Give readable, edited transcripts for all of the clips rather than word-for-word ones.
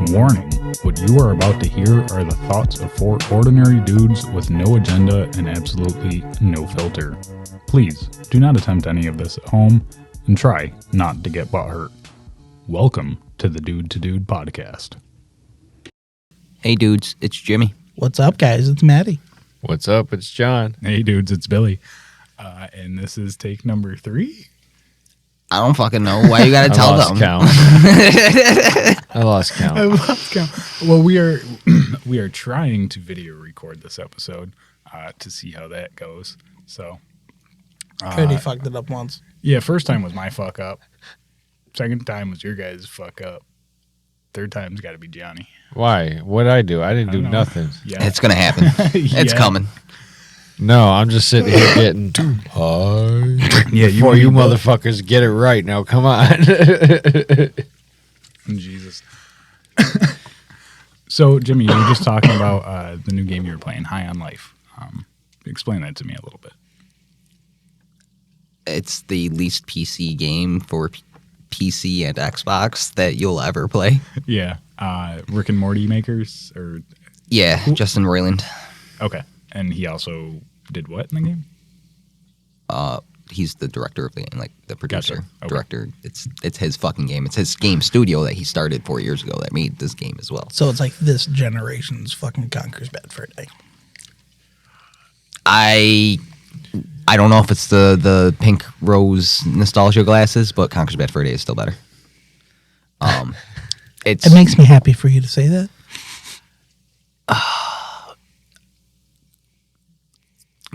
Warning, what you are about to hear are the thoughts of four ordinary dudes with no agenda and absolutely no filter. Please, do not attempt any of this at home, and try not to get butthurt. Welcome to the Dude to Dude podcast. Hey dudes, it's Jimmy. What's up, guys? It's Maddie. What's up? It's John. Hey dudes, it's Billy. And this is take number 3. I don't fucking know. Why you gotta tell them? I lost count. I lost count. Well, we are trying to video record this episode to see how that goes. So, Already fucked it up once. yeah, first time was my fuck up. Second time was your guys' fuck up. Third time's got to be Johnny. Why? What'd I do? I didn't do don't know. nothing. Yeah, It's gonna happen. It's Yeah. coming. No, I'm just sitting here getting high. Yeah, Before you motherfuckers get it right. Now, come on. Jesus. So, Jimmy, you were just talking about the new game you were playing, High on Life. Explain that to me a little bit. It's the least PC game for PC and Xbox that you'll ever play. Yeah, Rick and Morty makers, or Yeah, Justin Roiland. okay, and he also did what in the game? He's the director of the game, like the producer, Gotcha. Okay. director. It's his fucking game. It's his game studio that he started 4 years ago that made this game as well. So it's like this generation's fucking Conker's Bad Fur Day. I don't know if it's the pink rose nostalgia glasses, but Conker's Bad Fur Day is still better. It's It makes me happy for you to say that.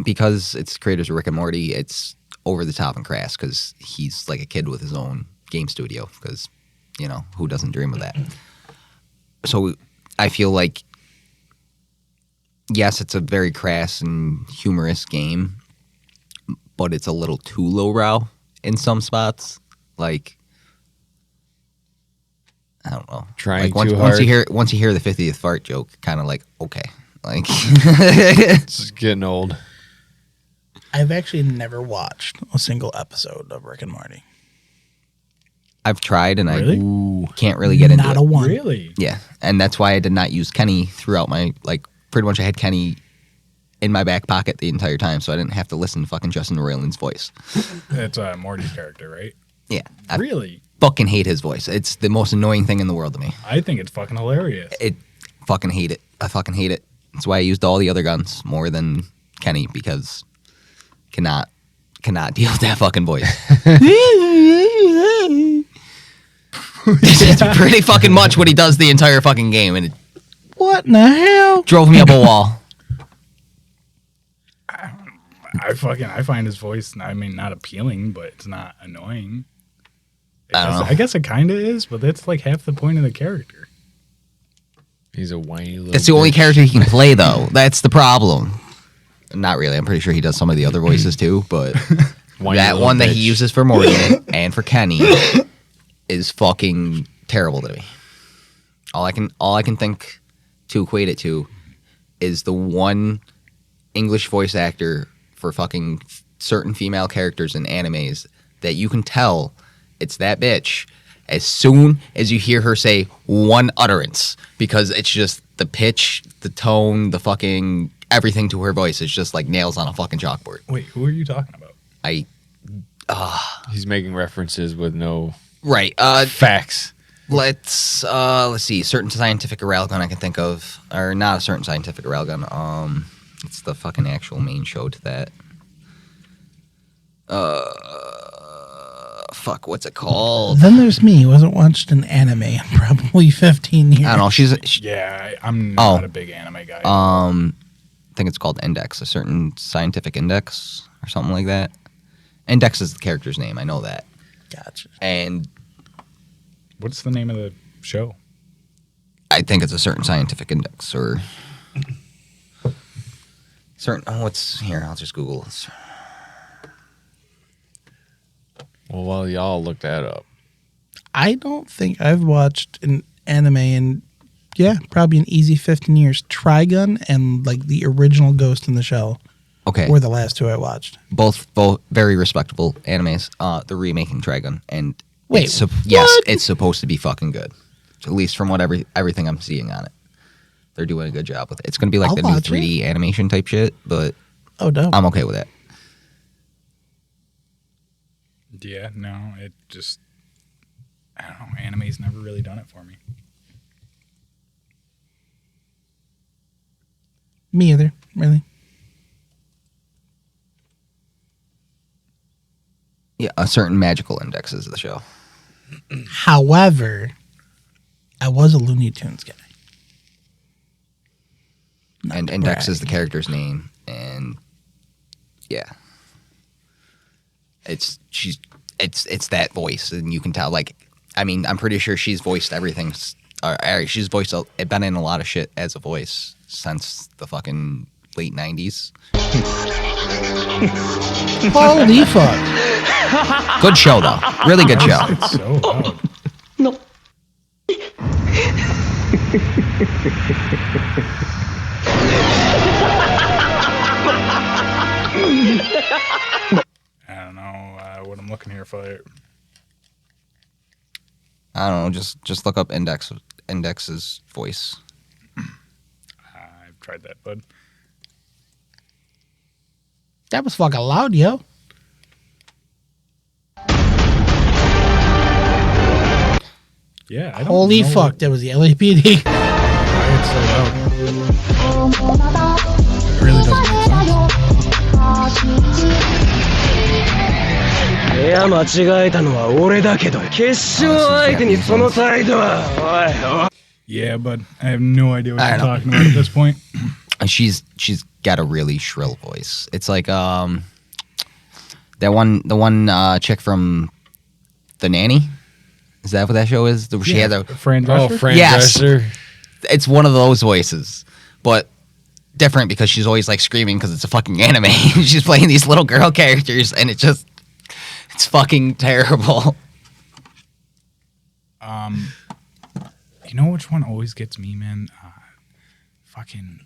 because it's creators of Rick and Morty. It's over the top and crass because he's like a kid with his own game studio. Because who doesn't dream of that? So I feel like yes, it's a very crass and humorous game, but it's a little too lowbrow in some spots. Like, I don't know. Trying like once, too once you hard. hear the 50th fart joke, kind of like okay, like It's getting old. I've actually never watched a single episode of Rick and Morty. I've tried and Really? I can't really get into Not it. a one. Really? Yeah, and that's why I did not use Kenny throughout my pretty much I had Kenny in my back pocket the entire time, so I didn't have to listen to fucking Justin Roiland's voice. That's Morty's character, right? Yeah, I Really? fucking hate his voice. It's the most annoying thing in the world to me. I think it's fucking hilarious. I fucking hate it. That's why I used all the other guns more than Kenny because cannot deal with that fucking voice. It's pretty fucking much what he does the entire fucking game, and it What in the hell? drove me up a wall. I find his voice, I mean, not appealing, but it's not annoying. I don't know. I guess it kind of is, but that's like half the point of the character. He's a whiny little It's the only bitch. character he can play, though. That's the problem. Not really. I'm pretty sure he does some of the other voices too, but Whiny that little one that he bitch. uses for Morty and for Kenny is fucking terrible to me. All I can think to equate it to is the one English voice actor for fucking certain female characters in animes that you can tell it's that bitch as soon as you hear her say one utterance, because it's just the pitch, the tone, the fucking everything to her voice is just like nails on a fucking chalkboard. Wait, who are you talking about? He's making references with no Right. facts. Let's see. Certain scientific railgun I can think of, or not a certain scientific railgun. It's the fucking actual main show to that. Fuck, what's it called? Then there's me, who hasn't watched an anime in probably 15 years. I don't know. Yeah, I'm Oh. not a big anime guy. I think it's called Index, a certain scientific index or something like that. Index is the character's name. I know that. Gotcha. And What's the name of the show? I think it's a certain scientific index or certain. Oh, what's here? I'll just Google this. Well, while y'all look that up. I don't think I've watched an anime in Yeah, probably an easy 15 years. Trigun and like the original Ghost in the Shell Okay, were the last two I watched. both very respectable animes. They're remaking Trigun, and Wait, yes, what? it's supposed to be fucking good. At least from what everything I'm seeing on it, they're doing a good job with it. It's gonna be like I'll the new watch 3D animation type shit, but Oh, dope. I'm okay with it. Yeah, no, it just, I don't know, anime's never really done it for me. Me either, really. Yeah, a certain magical index is the show. However, I was a Looney Tunes guy. Not And to Index brag. is the character's name, and yeah, it's that voice, and you can tell. Like, I mean, I'm pretty sure she's voiced everything. She's voiced been in a lot of shit as a voice since the fucking late '90s. Holy fuck. Good show though, really good show. It's so loud. I don't know what I'm looking here for. I don't know, just look up Index's voice. I've tried that, bud. That was fucking loud, yo. Yeah, I don't Holy know fuck, that was the LAPD. why it's so loud. It really doesn't make sense. いや間違えたのは俺だけど決勝相手にその態度はおいおい Yeah, bud, I have no idea what I you're know. talking about at this point. And she's got a really shrill voice. It's like the one chick from The Nanny. Is that what that show is? She had a Fran Oh, Drescher? Fran Yes. Drescher. it's one of those voices, but different because she's always like screaming because it's a fucking anime. She's playing these little girl characters, and it's fucking terrible. You know which one always gets me, man? Fucking.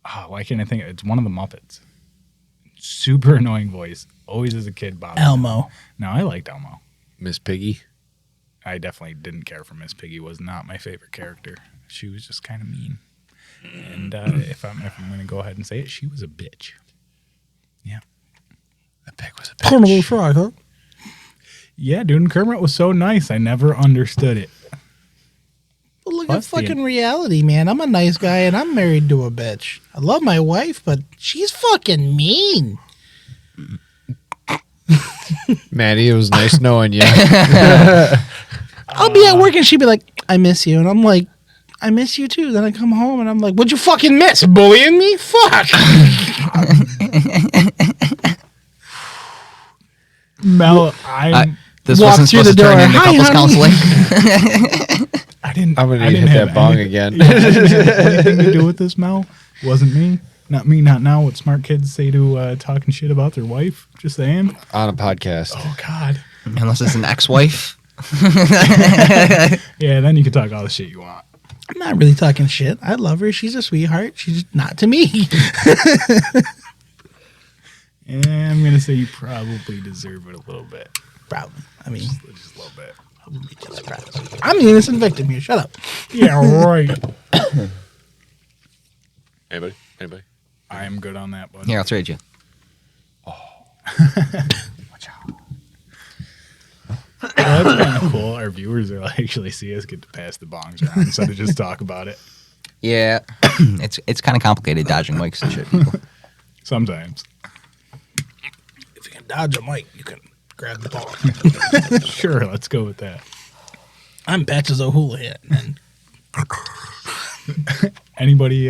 Oh, why can't I think? It's one of the Muppets. Super annoying voice. Always as a kid, Bob. Elmo. No, I liked Elmo. Miss Piggy. I definitely didn't care for Miss Piggy. Was not my favorite character. She was just kind of mean. And if I'm going to go ahead and say it, she was a bitch. Yeah. The pig was a Carnival Frog, huh? Yeah, dude. And Kermit was so nice. I never understood it. Well, look Plus at the- fucking reality, man. I'm a nice guy and I'm married to a bitch. I love my wife, but she's fucking mean. Maddie, it was nice knowing you. I'll be at work and she'd be like, I miss you. And I'm like, I miss you too. Then I come home and I'm like, what'd you fucking miss? Bullying me? Fuck. Mel, This Walk wasn't through supposed the to turn door. into Hi, couples honey. counseling. I didn't. I'm gonna I didn't hit have that bong any- again. Yeah, I didn't have anything to do with this, Mel. Wasn't me. Not me. Not now. What smart kids say to talking shit about their wife. Just saying. On a podcast. Oh God. Unless it's an ex-wife. Yeah. Then you can talk all the shit you want. I'm not really talking shit. I love her. She's a sweetheart. She's just not to me. And I'm gonna say you probably deserve it a little bit. Probably. I mean, Just a little bit. I'm the innocent victim here. Shut up. Yeah. Right. Anybody? I am good on that one. Here, I'll trade you. Well, that's kind of cool. Our viewers will actually see us get to pass the bongs around instead of just talk about it. Yeah, it's kind of complicated dodging mics and shit. People. Sometimes. If you can dodge a mic, you can grab the ball. Sure. Let's go with that. I'm Patches O'Houlihan. And Anybody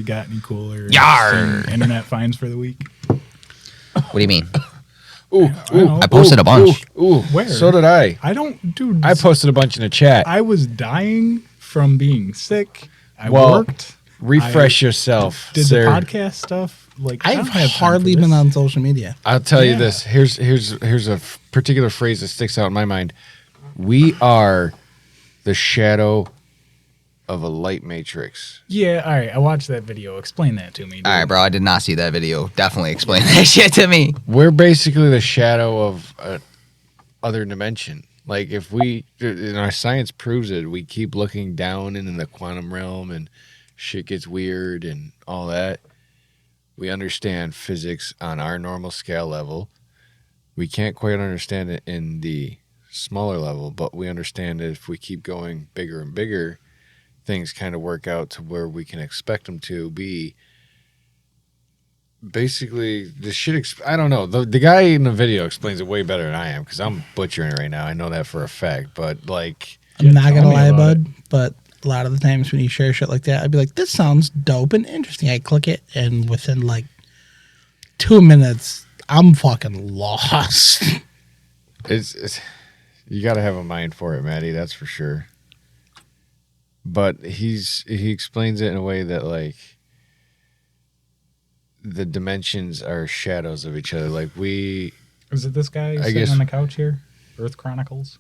got any cooler interesting internet finds for the week? What do you mean? I posted a bunch. Ooh, Where? so did I. I don't, dude. I posted a bunch in the chat. I was dying from being sick. I Well, worked. Refresh yourself, Did sir. the podcast stuff. Like I I've don't have time hardly for been this. on social media. I'll tell you Yeah. this. Here's a particular phrase that sticks out in my mind. We are the shadow of a light matrix. Yeah, all right. I watched that video. Explain that to me. Dude. All right, bro. I did not see that video. Definitely explain that shit to me. We're basically the shadow of other dimension. Like if we, and our science proves it, we keep looking down into the quantum realm and shit gets weird and all that. We understand physics on our normal scale level. We can't quite understand it in the smaller level, but we understand that if we keep going bigger and bigger, things kind of work out to where we can expect them to be. Basically, the shit. I don't know. The guy in the video explains it way better than I am because I'm butchering it right now. I know that for a fact. But like, I'm not gonna lie, bud. But a lot of the times when you share shit like that, I'd be like, "This sounds dope and interesting." I click it, and within like 2 minutes, I'm fucking lost. it's you got to have a mind for it, Maddie. That's for sure. But he explains it in a way that like the dimensions are shadows of each other. Like Is it this guy sitting guess, on the couch here? Earth Chronicles?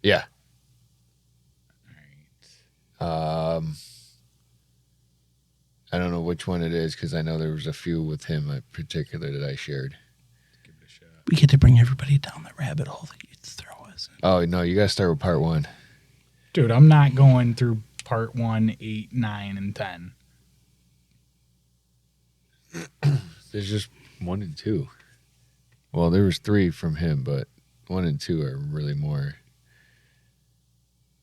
Yeah. All right. I don't know which one it is because I know there was a few with him in particular that I shared. Give it a shot. We get to bring everybody down the rabbit hole that you throw us in. Oh, no, you got to start with part 1. Dude, I'm not going through part 1, 8, 9, and 10. There's just 1 and 2. Well, there was 3 from him, but 1 and 2 are really more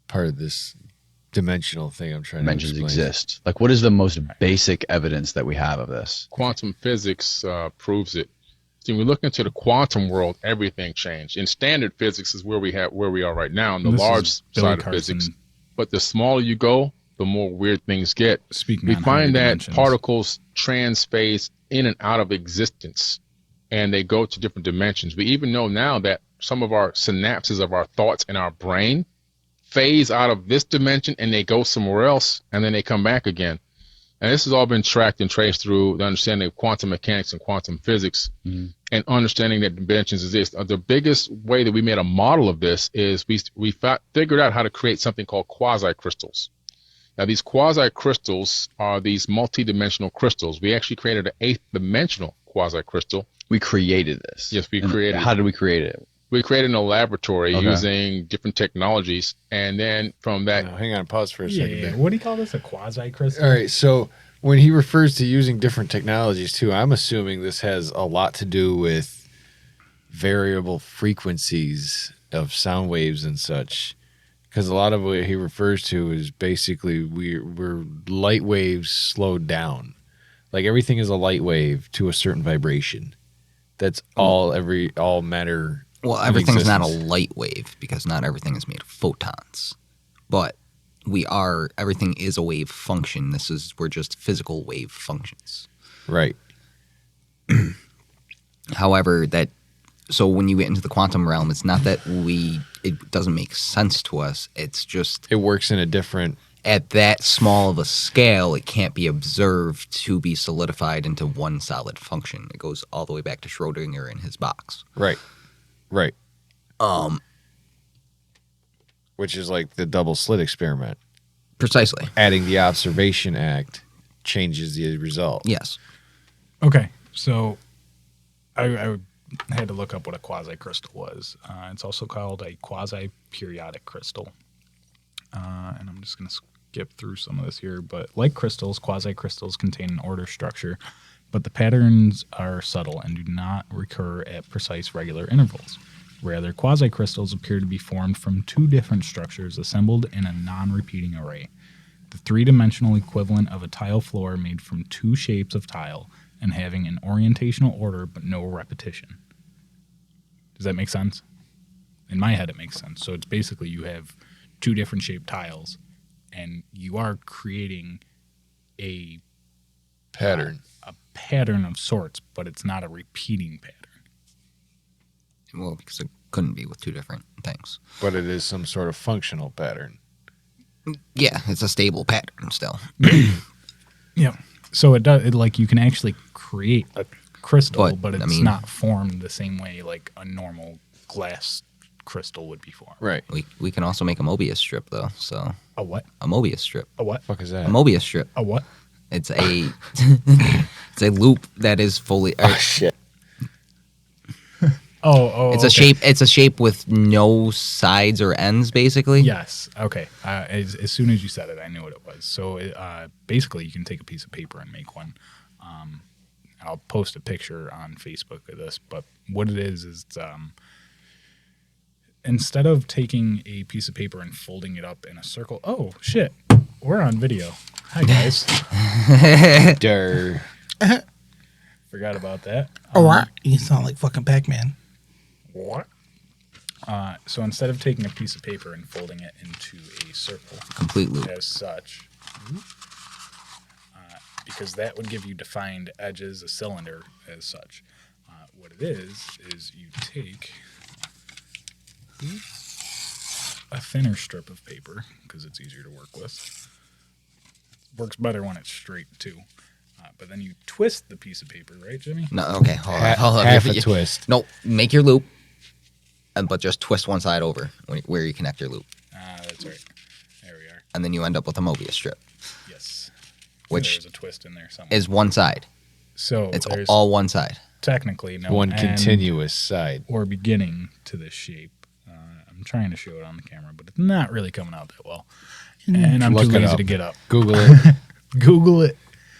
part of this dimensional thing I'm trying Dimensions to explain. exist. Like, what is the most basic evidence that we have of this? Quantum physics proves it. See, when we look into the quantum world, everything changed. In standard physics is where we are right now, in the This is large Billy side of Carson. physics. But the smaller you go, the more weird things get. Speaking We on higher find that dimensions. particles transphase in and out of existence, and they go to different dimensions. We even know now that some of our synapses of our thoughts in our brain phase out of this dimension and they go somewhere else, and then they come back again. And this has all been tracked and traced through the understanding of quantum mechanics and quantum physics, and understanding that dimensions exist. The biggest way that we made a model of this is we figured out how to create something called quasi-crystals. Now, these quasi-crystals are these multi-dimensional crystals. We actually created an 8th-dimensional quasi-crystal. We created this. Yes, we And created it. How did we create it? We created in a laboratory Okay. using different technologies, and then from that, Now, hang on, pause for a Yeah, second there. what do you call this? A quasi-crystal? All right, so when he refers to using different technologies too, I'm assuming this has a lot to do with variable frequencies of sound waves and such. Because a lot of what he refers to is basically we're light waves slowed down. Like everything is a light wave to a certain vibration. That's all matter. Well, in everything's not a existence. light wave because not everything is made of photons. But everything is a wave function. We're just physical wave functions. Right. However, so when you get into the quantum realm, it's not that it doesn't make sense to us. It's just It works in a different. at that small of a scale, it can't be observed to be solidified into one solid function. It goes all the way back to Schrodinger in his box. Right. Right. Which is like the double slit experiment. Precisely. Adding the observation act changes the result. Yes. Okay, so I had to look up what a quasi-crystal was. It's also called a quasi-periodic crystal. And I'm just going to skip through some of this here. But like crystals, quasi-crystals contain an order structure, but the patterns are subtle and do not recur at precise regular intervals. Rather, quasi-crystals appear to be formed from 2 different structures assembled in a non-repeating array. The 3-dimensional equivalent of a tile floor made from 2 shapes of tile and having an orientational order but no repetition. Does that make sense? In my head, it makes sense. So it's basically you have 2 different shaped tiles, and you are creating a Pattern. pattern of sorts, but it's not a repeating pattern. Well, because it couldn't be with 2 different things. But it is some sort of functional pattern. Yeah, it's a stable pattern still. Yeah. So it does. You can actually create a crystal, But, but I it's mean- not formed the same way like a normal glass crystal would be formed. Right. We can also make a Mobius strip though. So A what? a Mobius strip. A what? Fuck is that? A Mobius strip. A what? It's a it's a loop that is fully. shit. Oh, It's okay. a shape. It's a shape with no sides or ends, basically. Yes. Okay. As soon as you said it, I knew what it was. So basically, you can take a piece of paper and make one. I'll post a picture on Facebook of this, but what it is instead of taking a piece of paper and folding it up in a circle. Oh shit, we're on video. Hi guys. Durr. Forgot about that. You sound like fucking Pac-Man. What? So instead of taking a piece of paper and folding it into a circle Complete loop. as such, because that would give you defined edges, a cylinder as such. What it is you take a thinner strip of paper, because it's easier to work with. Works better when it's straight, too. But then you twist the piece of paper, right, Jimmy? No. Okay. Hold on. Half a twist. No. Make your loop, but just twist one side over where you connect your loop, That's right. There we are. and then you end up with a Mobius strip, Yes. which There's a twist in there somewhere. is one side. So It's there's all one side. technically no One end continuous side. or beginning to this shape. I'm trying to show it on the camera, but it's not really coming out that well. And I'm too Look it lazy up. to get up. Google it. Google it.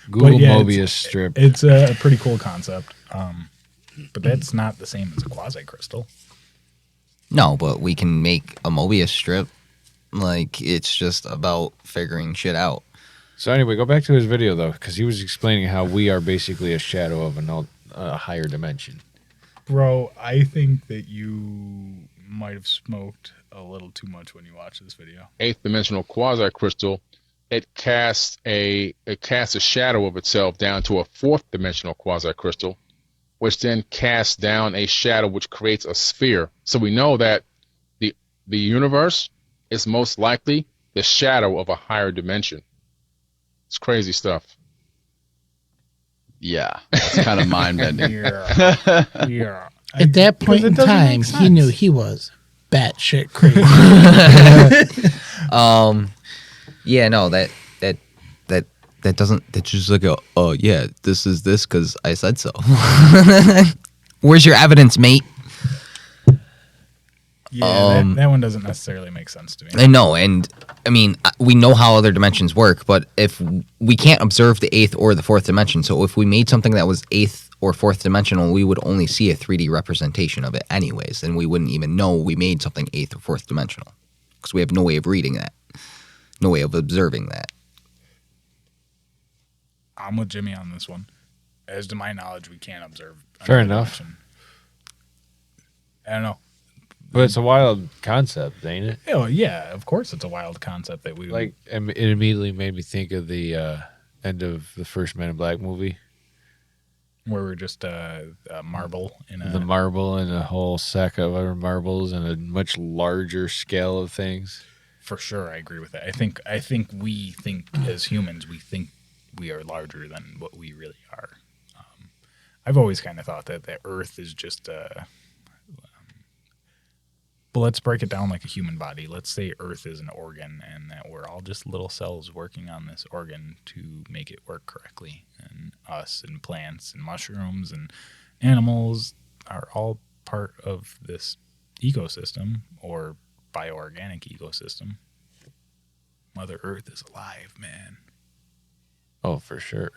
Google yeah, Mobius strip. It's a pretty cool concept. But that's not the same as a quasi crystal. No, but we can make a Mobius strip. Like, it's just about figuring shit out. So anyway, go back to his video though, because he was explaining how we are basically a shadow of a higher dimension. Bro, I think that you might have smoked a little too much when you watched this video. Eighth dimensional quasi crystal, it casts a shadow of itself down to a fourth dimensional quasi crystal, which then casts down a shadow which creates a sphere. So we know that the universe is most likely the shadow of a higher dimension. It's crazy stuff. Yeah, it's kind of mind bending. Yeah. Yeah. At that point in it doesn't time, make he sense. knew he was batshit crazy. Yeah, no, that doesn't. That's just like oh yeah, this is this because I said so. Where's your evidence, mate? Yeah, that one doesn't necessarily make sense to me. I know, and I mean, we know how other dimensions work, but if we can't observe the eighth or the fourth dimension, so if we made something that was eighth or fourth dimensional, we would only see a 3D representation of it anyways, and we wouldn't even know we made something eighth or fourth dimensional because we have no way of reading that, no way of observing that. I'm with Jimmy on this one. As to my knowledge, we can't observe. Fair another enough. dimension. I don't know. But it's a wild concept, ain't it? Oh, yeah, of course it's a wild concept that we Like, it immediately made me think of the end of the first Men in Black movie. where we're just a marble in a The marble and a whole sack of other marbles and a much larger scale of things. for sure. I agree with that. I think we think as humans, we think we are larger than what we really are. I've always kind of thought that Earth is just but let's break it down like a human body. Let's say Earth is an organ and that we're all just little cells working on this organ to make it work correctly. And us and plants and mushrooms and animals are all part of this ecosystem or bioorganic ecosystem. Mother Earth is alive, man. Oh, for sure.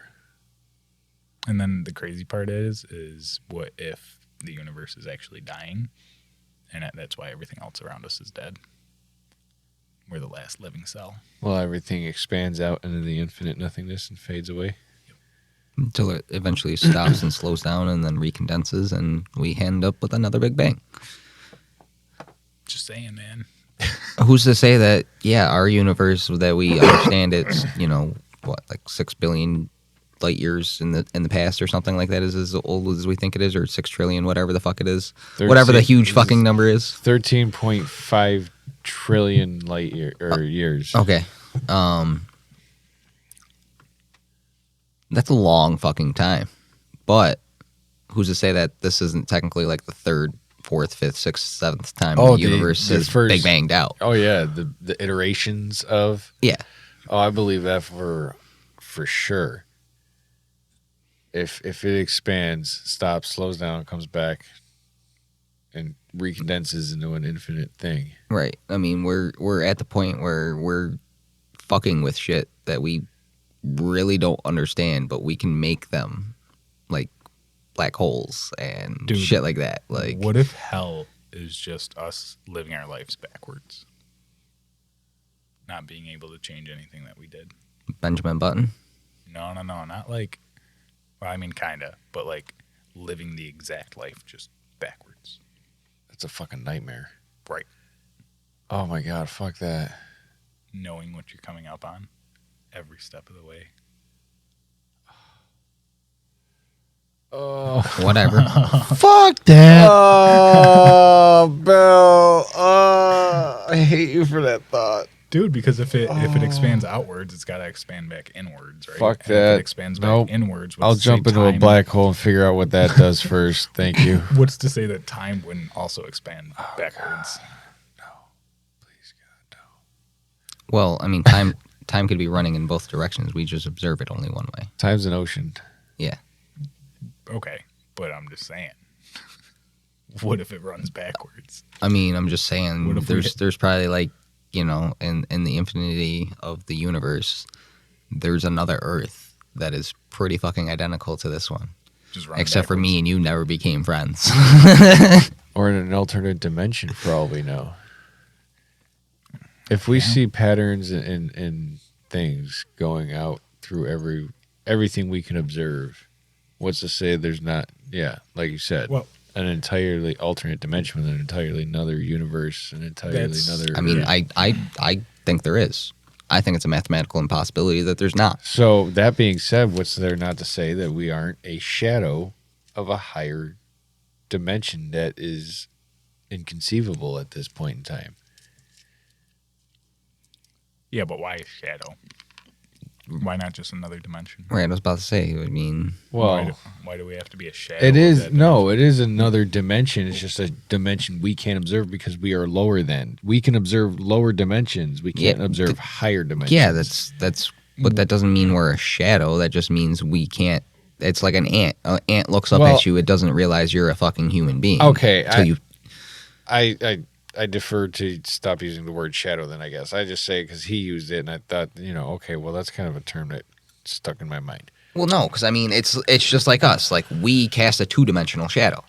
And then the crazy part is what if the universe is actually dying? And that's why everything else around us is dead. We're the last living cell. Well, everything expands out into the infinite nothingness and fades away. Until it eventually stops and slows down and then recondenses and we end up with another Big Bang. Just saying, man. Who's to say that, yeah, our universe that we understand it's, like 6 billion light years in the past or something like that is as old as we think it is, or 6 trillion, whatever the fuck it is. Whatever the huge fucking number is. 13.5 trillion light years. Okay. That's a long fucking time. But who's to say that this isn't technically like the third, fourth, fifth, sixth, seventh time Oh, the universe the is first- big banged out. Oh yeah, the iterations of. Yeah. Oh, I believe that for sure. If it expands, stops, slows down, comes back, and recondenses into an infinite thing. Right. I mean, we're at the point where we're fucking with shit that we really don't understand, but we can make them like black holes and Dude, shit like that. Like, what if hell is just us living our lives backwards? Not being able to change anything that we did. Benjamin Button? No, not like, well, I mean, kinda, but like living the exact life just backwards. That's a fucking nightmare. Right. Oh my god, fuck that. Knowing what you're coming up on every step of the way. Oh, Whatever. Fuck that. oh, Bill. Oh, I hate you for that thought. Dude, because if it expands outwards, it's got to expand back inwards, right? Fuck And if that. it expands back Nope. inwards. I'll jump into a black hole and figure out what that does first. Thank you. What's to say that time wouldn't also expand backwards? Please, God, no. Well, I mean, time could be running in both directions. We just observe it only one way. Time's an ocean. Yeah. Okay, but I'm just saying. What if it runs backwards? I mean, I'm just saying What if we there's probably like, you know, in the infinity of the universe, there's another Earth that is pretty fucking identical to this one. Just run Except for backwards. me and you never became friends. Or in an alternate dimension, for all we know. If we see patterns in things going out through everything we can observe, what's to say there's not, like you said, Well, an entirely alternate dimension with an entirely another universe, an entirely That's- another. I mean, I think there is. I think it's a mathematical impossibility that there's not. So that being said, what's there not to say that we aren't a shadow of a higher dimension that is inconceivable at this point in time? yeah, but why a shadow? Why not just another dimension? Right, I was about to say, I mean, Well, why do we have to be a shadow? it of is that no, it is another dimension. It's just a dimension we can't observe because we are lower than. We can observe lower dimensions. We can't Yeah, observe higher dimensions. yeah, that's but that doesn't mean we're a shadow. That just means we can't. It's like an ant. An ant looks up Well- at you. It doesn't realize you're a fucking human being. Okay, Until you I defer to stop using the word shadow. Then I guess I just say because he used it, and I thought, okay, well that's kind of a term that stuck in my mind. Well, no, because I mean, it's just like us. Like we cast a 2-dimensional shadow.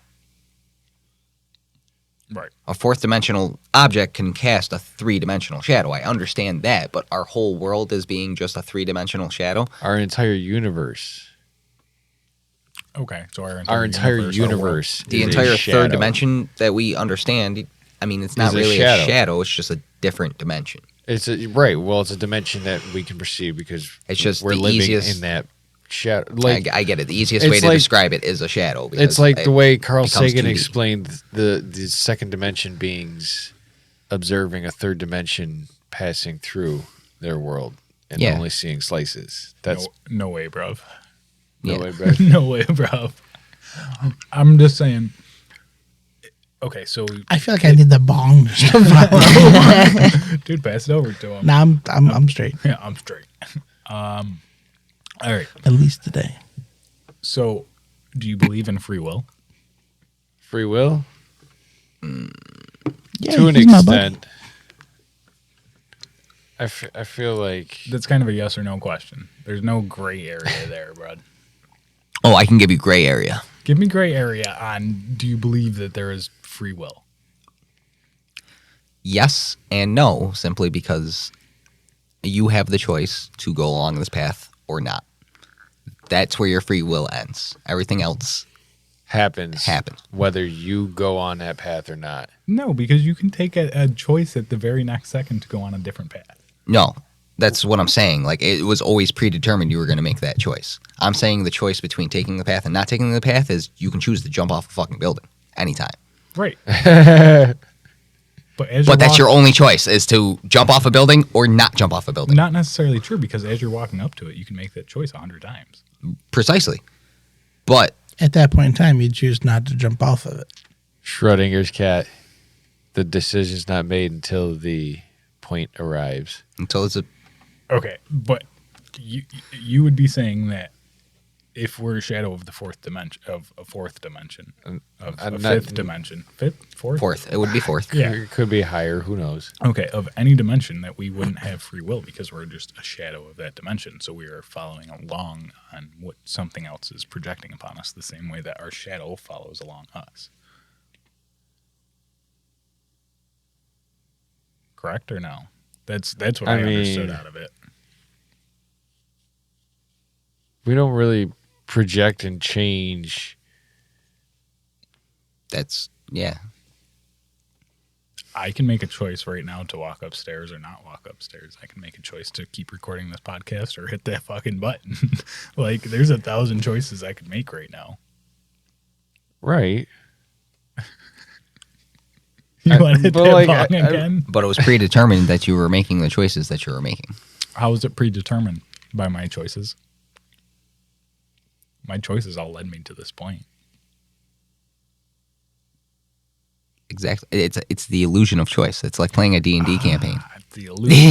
Right. A 4th-dimensional object can cast a 3-dimensional shadow. I understand that, but our whole world is being just a 3-dimensional shadow. Our entire universe, Okay, so our entire our world. universe, The is a entire shadow. 3rd dimension that we understand. I mean, it's not Is a really shadow. a shadow. It's just a different dimension. It's right. Well, it's a dimension that we can perceive because It's just we're the living easiest- in that shadow. Like I get it. The easiest way it's to like- describe it is a shadow. because it's like it the way Carl becomes Sagan 2D. explained the second dimension beings observing a third dimension passing through their world and Yeah. only seeing slices. That's No way, bruv. no Yeah. way back. No way, bruv. I'm just saying. Okay, so I feel like I need the bong just to follow. dude, pass it over to him. Now I'm straight. Yeah, I'm straight. All right. At least today. So, do you believe in free will? Free will Yeah, to an he's my buddy. extent. I feel like That's kind of a yes or no question. There's no gray area there, bud. Oh, I can give you gray area. Give me gray area on do you believe that there is free will? Yes and no, simply because you have the choice to go along this path or not. That's where your free will ends. Everything else happens happens. whether you go on that path or not. No, because you can take a choice at the very next second to go on a different path. No, that's what I'm saying. Like, it was always predetermined you were going to make that choice. I'm saying the choice between taking the path and not taking the path is you can choose to jump off a fucking building anytime. Right. But That's your only choice is to jump off a building or not jump off a building. not necessarily true because as you're walking up to it, you can make that choice 100 times. Precisely. But At that point in time, you choose not to jump off of it. Schrodinger's cat. The decision's not made until the point arrives. Until it's a Okay, but you would be saying that if we're a shadow of the fourth dimension, of a fourth dimension, of a fifth dimension, fourth, it would be fourth. Yeah. It could be higher. Who knows? Okay, of any dimension, that we wouldn't have free will because we're just a shadow of that dimension. So we are following along on what something else is projecting upon us, the same way that our shadow follows along us. Correct or no? That's what I understood out of it. We don't really project and change. That's yeah. I can make a choice right now to walk upstairs or not walk upstairs. I can make a choice to keep recording this podcast or hit that fucking button. Like, there's 1,000 choices I could make right now. Right. You want to hit but that like, button again? But it was predetermined that you were making the choices that you were making. How is it predetermined? By my choices. My choices all led me to this point. Exactly. It's the illusion of choice. It's like playing a D&D campaign. The illusion.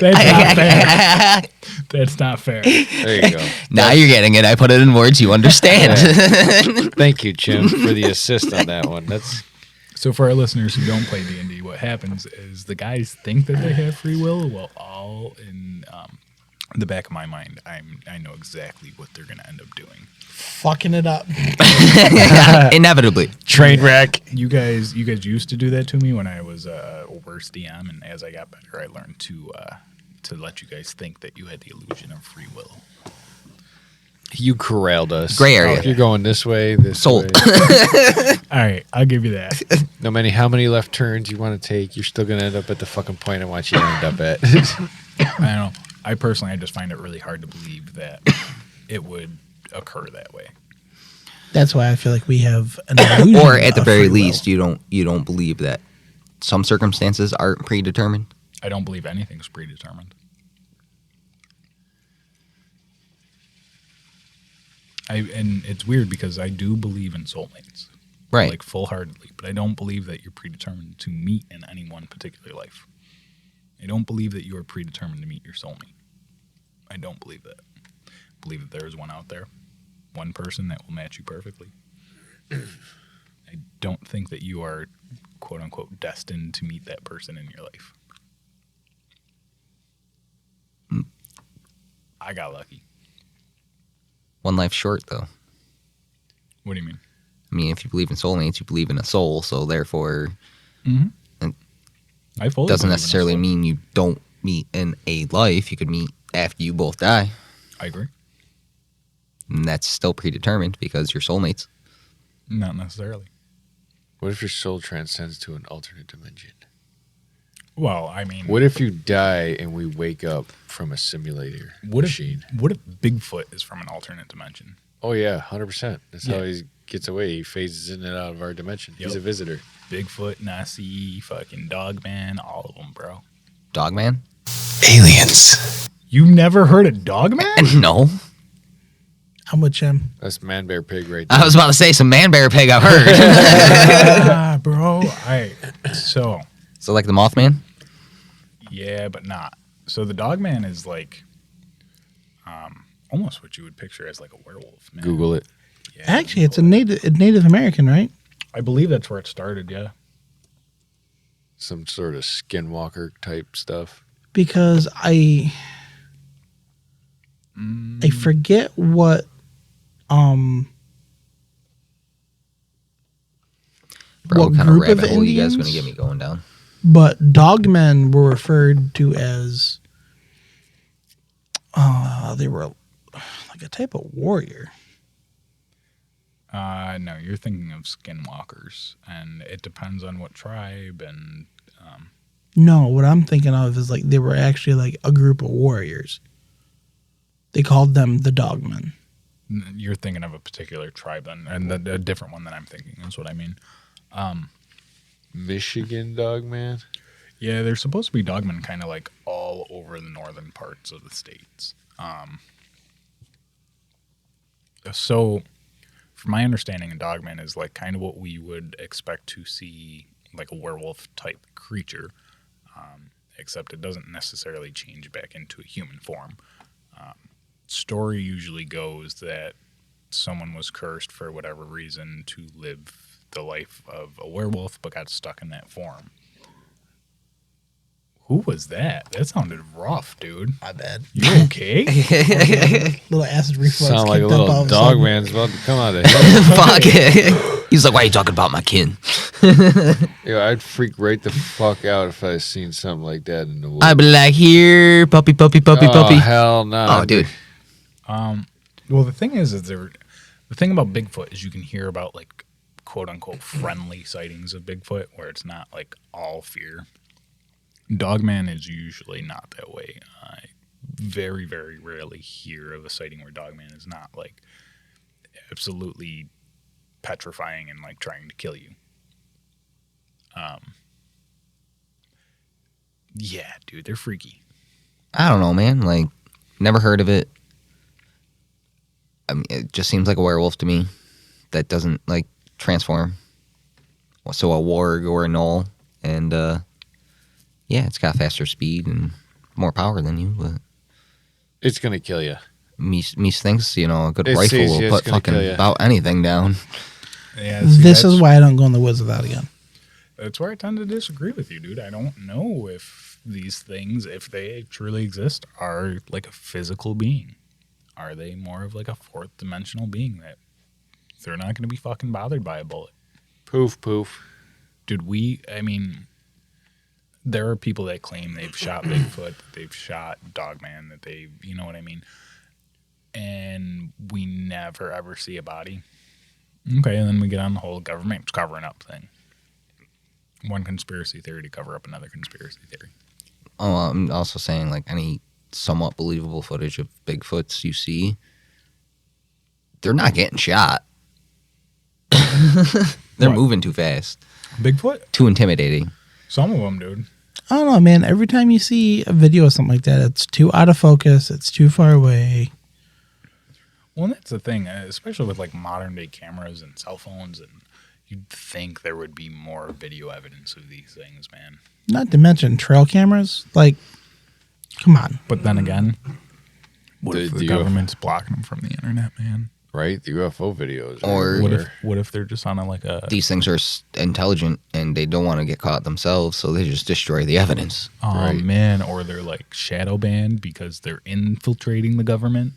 That's not fair. That's not fair. There you go. Now you're getting it. I put it in words you understand. Thank you, Jim, for the assist on that one. That's So for our listeners who don't play D&D, what happens is the guys think that they have free will. Well, all in the back of my mind, I know exactly what they're going to end up doing. Fucking it up. Inevitably. train wreck. You guys used to do that to me when I was a worse DM, and as I got better, I learned to let you guys think that you had the illusion of free will. You corralled us. Gray area. If you're going this way, this Sold. All right, I'll give you that. No matter how many left turns you want to take, you're still going to end up at the fucking point I want you to end up at. I don't know. I personally, I just find it really hard to believe that it would occur that way. That's why I feel like we have an illusion Or at the of very free will. least, you don't believe that some circumstances aren't predetermined. I don't believe anything's predetermined. And it's weird because I do believe in soulmates, Right. like full-heartedly, but I don't believe that you're predetermined to meet in any one particular life. I don't believe that you are predetermined to meet your soulmate. I don't believe that. I believe that there is one out there, one person that will match you perfectly. I don't think that you are, quote unquote, destined to meet that person in your life. I got lucky. One life short, though. What do you mean? I mean, if you believe in soulmates, you believe in a soul, so therefore I fully doesn't believe in necessarily a soul. mean you don't meet in a life. You could meet after you both die, I agree. and that's still predetermined because you're soulmates. Not necessarily. What if your soul transcends to an alternate dimension? Well, I mean, What if you die and we wake up from a simulator machine? What if Bigfoot is from an alternate dimension? Oh, yeah, 100%. That's how Yeah. he gets away. He phases in and out of our dimension. He's Yep. a visitor. Bigfoot, Nessie, fucking Dogman, all of them, bro. Dogman? Aliens. You never heard of Dogman? No. I'm with Jim. That's man, bear, pig right there. I was about to say some man bear pig I've heard. Bro. All right. So, So like the Mothman? yeah, but not. So the Dogman is like almost what you would picture as like a werewolf. Man. Google it. Yeah, Actually, it's a Native American, right? I believe that's where it started, yeah. Some sort of skinwalker type stuff. Because I forget what Bro, what what kind of group of rabbit hole you guys Indians? going to get me going down? but dogmen were referred to as they were like a type of warrior. No, you're thinking of skinwalkers, and it depends on what tribe and No, what I'm thinking of is like they were actually like a group of warriors. They called them the dogmen. you're thinking of a particular tribe then, and a different one than I'm thinking. That's what I mean. Michigan dog man. Yeah, there's supposed to be dogmen kind of like all over the northern parts of the states. So from my understanding, Dogman is like kind of what we would expect to see, like a werewolf type creature, except it doesn't necessarily change back into a human form. Story usually goes that someone was cursed for whatever reason to live the life of a werewolf, but got stuck in that form. Who was that? That sounded rough, dude. My bad. You okay? Little acid reflux. Sound like a kicked up all little of dog sudden. man's about to come out of here. Fuck it. He's like, why are you talking about my kin? Yo, I'd freak right the fuck out if I seen something like that in the woods. I'd be like, here, puppy, puppy, puppy, Oh, puppy. hell no. Oh, dude. Well, the thing is the thing about Bigfoot is you can hear about like quote unquote friendly sightings of Bigfoot where it's not like all fear. Dogman is usually not that way. I very, very rarely hear of a sighting where Dogman is not like absolutely petrifying and like trying to kill you. Yeah, dude, they're freaky. I don't know, man. Like, never heard of it. I mean, it just seems like a werewolf to me that doesn't like transform. So a warg or a gnoll, and yeah, it's got faster speed and more power than you. But It's going to kill you. me thinks a good It rifle sees will you, it's put gonna fucking kill ya. about anything down. Yeah, see, This that's- is why I don't go in the woods without a gun. That's where I tend to disagree with you, dude. I don't know if these things, if they truly exist, are like a physical being. Are they more of like a fourth dimensional being that they're not going to be fucking bothered by a bullet? Poof, poof. Dude, there are people that claim they've shot Bigfoot, that they've shot Dogman, that they've, you know what I mean? And we never ever see a body. Okay, and then we get on the whole government covering up thing. One conspiracy theory to cover up another conspiracy theory. Oh, I'm also saying like any somewhat believable footage of Bigfoots you see, they're not getting shot. They're What? moving too fast, Bigfoot? too intimidating. Some of them, dude. I don't know, man. Every time you see a video of something like that, it's too out of focus. It's too far away. Well, that's the thing, especially with like modern day cameras and cell phones, and you'd think there would be more video evidence of these things, man. Not to mention trail cameras. Like, come on. But then again, what The- if the the government's blocking them from the internet, man? Right? The UFO videos. Or- What if they're just on a These things are intelligent and they don't want to get caught themselves, so they just destroy the evidence. oh Right. man, or they're like shadow banned because they're infiltrating the government?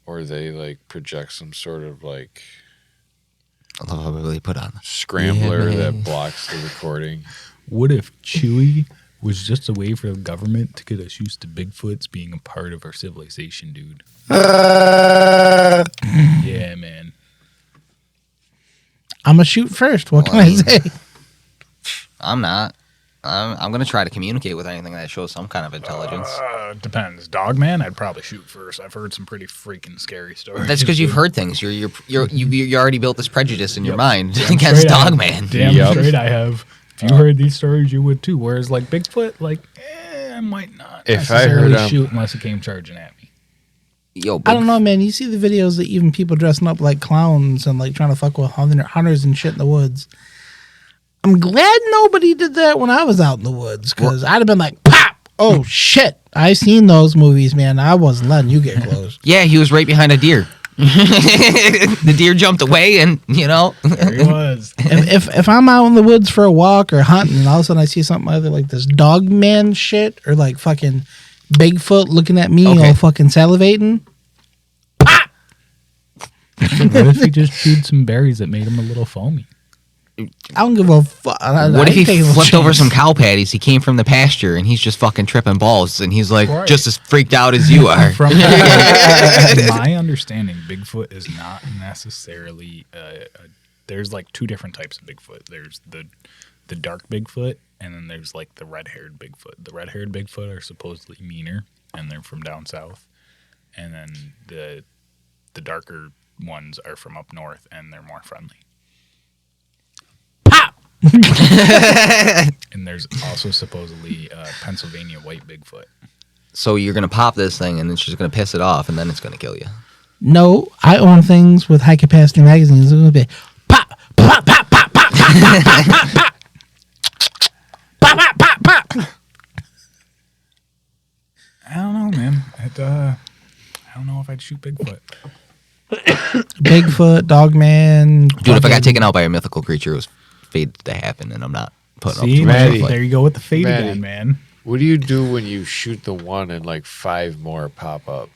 Or they like project some sort of like I love how they put on. scrambler Yeah, man. that blocks the recording. What if Chewy was just a way for the government to get us used to Bigfoots being a part of our civilization, dude? Yeah, man. I'm going to shoot first. What can I say? I'm not. I'm going to try to communicate with anything that shows some kind of intelligence. Depends. Dogman, I'd probably shoot first. I've heard some pretty freaking scary stories. That's because you've heard things. You already built this prejudice in your mind against Straight I have. Dogman. Damn Yep. straight I have. If you heard these stories, you would too. Whereas like Bigfoot, like, I might not If I heard necessarily shoot unless it came charging at me. Yo, I don't know, man. You see the videos that even people dressing up like clowns and like trying to fuck with hunters and shit in the woods. I'm glad nobody did that when I was out in the woods because I'd have been like, pop! Oh, shit. I seen those movies, man. I wasn't letting you get close. Yeah, he was right behind a deer. The deer jumped away, and There he was. if I'm out in the woods for a walk or hunting and all of a sudden I see something either like this dog man shit or like fucking Bigfoot looking at me Okay. all fucking salivating, What if he just chewed some berries that made him a little foamy? I don't give a fuck. What if he flipped over some cow patties? He came from the pasture, and he's just fucking tripping balls, and he's like Right. just as freaked out as you are. From my understanding, Bigfoot is not necessarily. There's like two different types of Bigfoot. There's the dark Bigfoot, and then there's like the red-haired Bigfoot. The red-haired Bigfoot are supposedly meaner, and they're from down south. And then the darker ones are from up north, and they're more friendly. And there's also supposedly Pennsylvania white Bigfoot. So you're gonna pop this thing, and it's just gonna piss it off, and then it's gonna kill you. No, I own things with high capacity magazines. It's going to be pop, pop, pop, pop, pop, pop, pop, pop, pop, pop. Pop, pop, pop, pop. I don't know, man. I don't know if I'd shoot Bigfoot. Bigfoot, Dogman. Dude, if I got taken out by a mythical creature, it was fated to happen, and I'm not putting See, up Maddie. there you go with the fate Maddie. again, man. What do you do when you shoot the one and like 5 more pop up?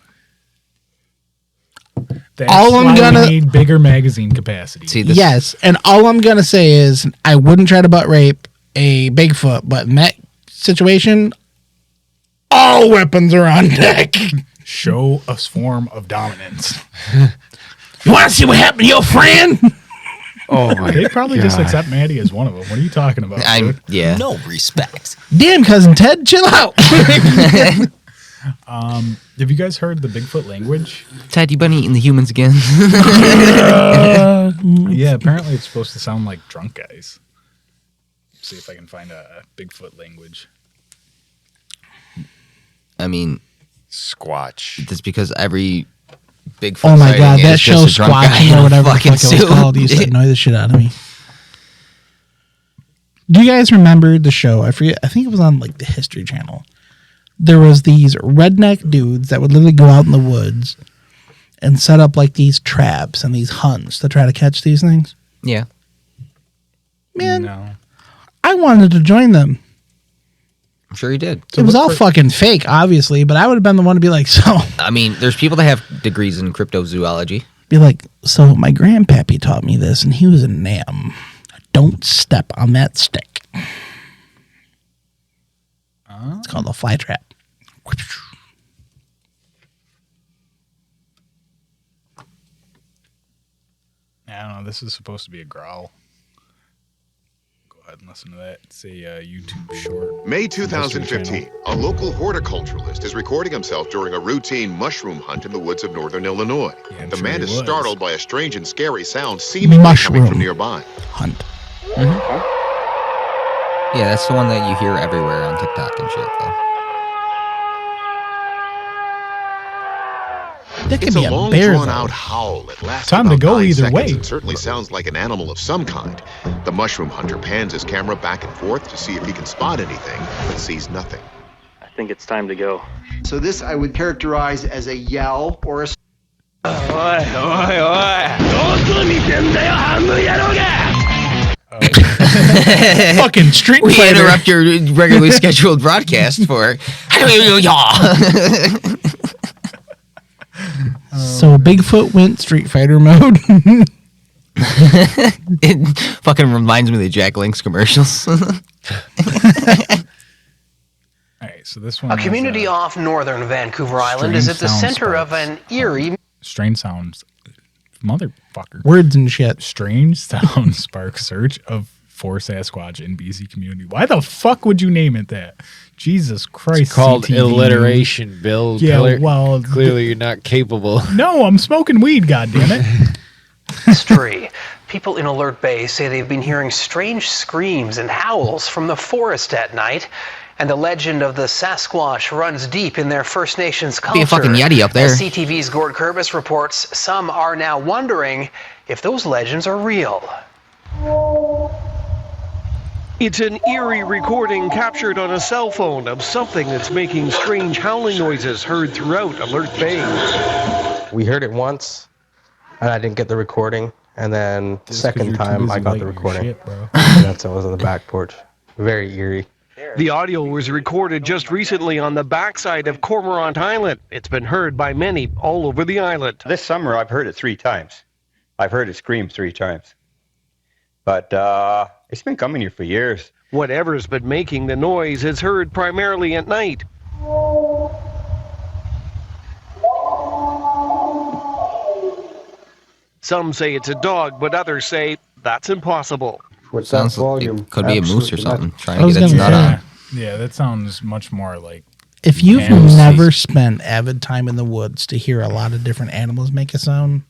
That's All I'm why gonna- we need bigger magazine capacity. See, this, Yes, and all I'm going to say is I wouldn't try to butt rape a Bigfoot, but in that situation, all weapons are on deck. Show a form of dominance. You want to see what happened to your friend? Oh my They probably just God. accept Maddie as one of them. What are you talking about? I'm dude? yeah. No respect. Damn, cousin Ted, chill out. Have you guys heard the Bigfoot language? Ted, you been eating the humans again? Yeah, apparently it's supposed to sound like drunk guys. See if I can find a Bigfoot language. I mean, Squatch. that's because every Bigfoot Oh my sighting god, is that just show a drunk guy Squatching in or a whatever the fucking fuck it was suit. called used to annoy the shit out of me. Do you guys remember the show? I forget. I think it was on like the History Channel. There was these redneck dudes that would literally go out in the woods and set up like these traps and these hunts to try to catch these things. Yeah. Man, No. I wanted to join them. I'm sure he did. It was all fucking fake, obviously, but I would have been the one to be like, I mean, there's people that have degrees in cryptozoology. so my grandpappy taught me this, and he was a nam. Don't step on that stick. It's called a fly trap. I don't know. This is supposed to be a growl. Go ahead and listen to that. It's a YouTube short. May History 2015, Channel. a local horticulturalist is recording himself during a routine mushroom hunt in the woods of northern Illinois. Yeah, I'm the sure man he is was. startled by a strange and scary sound seemingly Mushroom. coming from nearby. Hunt. Yeah, that's the one that you hear everywhere on TikTok and shit, though. That could It's be a a long, bear, drawn-out though. howl that lasts Time to about go 9 either seconds way. and certainly sounds like an animal of some kind. The mushroom hunter pans his camera back and forth to see if he can spot anything, but sees nothing. I think it's time to go. So this I would characterize as a yell or a Fucking Street We Fighter. interrupt your regularly scheduled broadcast for. So Bigfoot went Street Fighter mode. It fucking reminds me of the Jack Links commercials. All right, so this one A is, community off northern Vancouver Island is at the Strange center sound of an eerie Strange sounds. Motherfucker. Words and shit. Strange sound sparks search of for Sasquatch in BC community. Why the fuck would you name it that? Jesus Christ. It's called CTV. alliteration, Bill. Yeah, well, clearly you're not capable. No, I'm smoking weed, goddammit. history. People in Alert Bay say they've been hearing strange screams and howls from the forest at night. And the legend of the Sasquatch runs deep in their First Nations culture. Be a fucking Yeti up there. As CTV's Gord Kurbis reports, some are now wondering if those legends are real. It's an eerie recording captured on a cell phone of something that's making strange howling noises heard throughout Alert Bay. We heard it once, and I didn't get the recording. And then second time, I got the recording. Shit, bro. And that's when I was on the back porch. Very eerie. The audio was recorded just recently on the backside of Cormorant Island. It's been heard by many all over the island. This summer, I've heard it 3 times. I've heard it scream 3 times. But it's been coming here for years. Whatever's been making the noise is heard primarily at night. Some say it's a dog, but others say that's impossible. What's Sounds that volume? it could be a moose or Absolutely something not. trying I to was get its gonna nut say. on. Yeah, that sounds much more like If you've Animals. never spent avid time in the woods to hear a lot of different animals make a sound,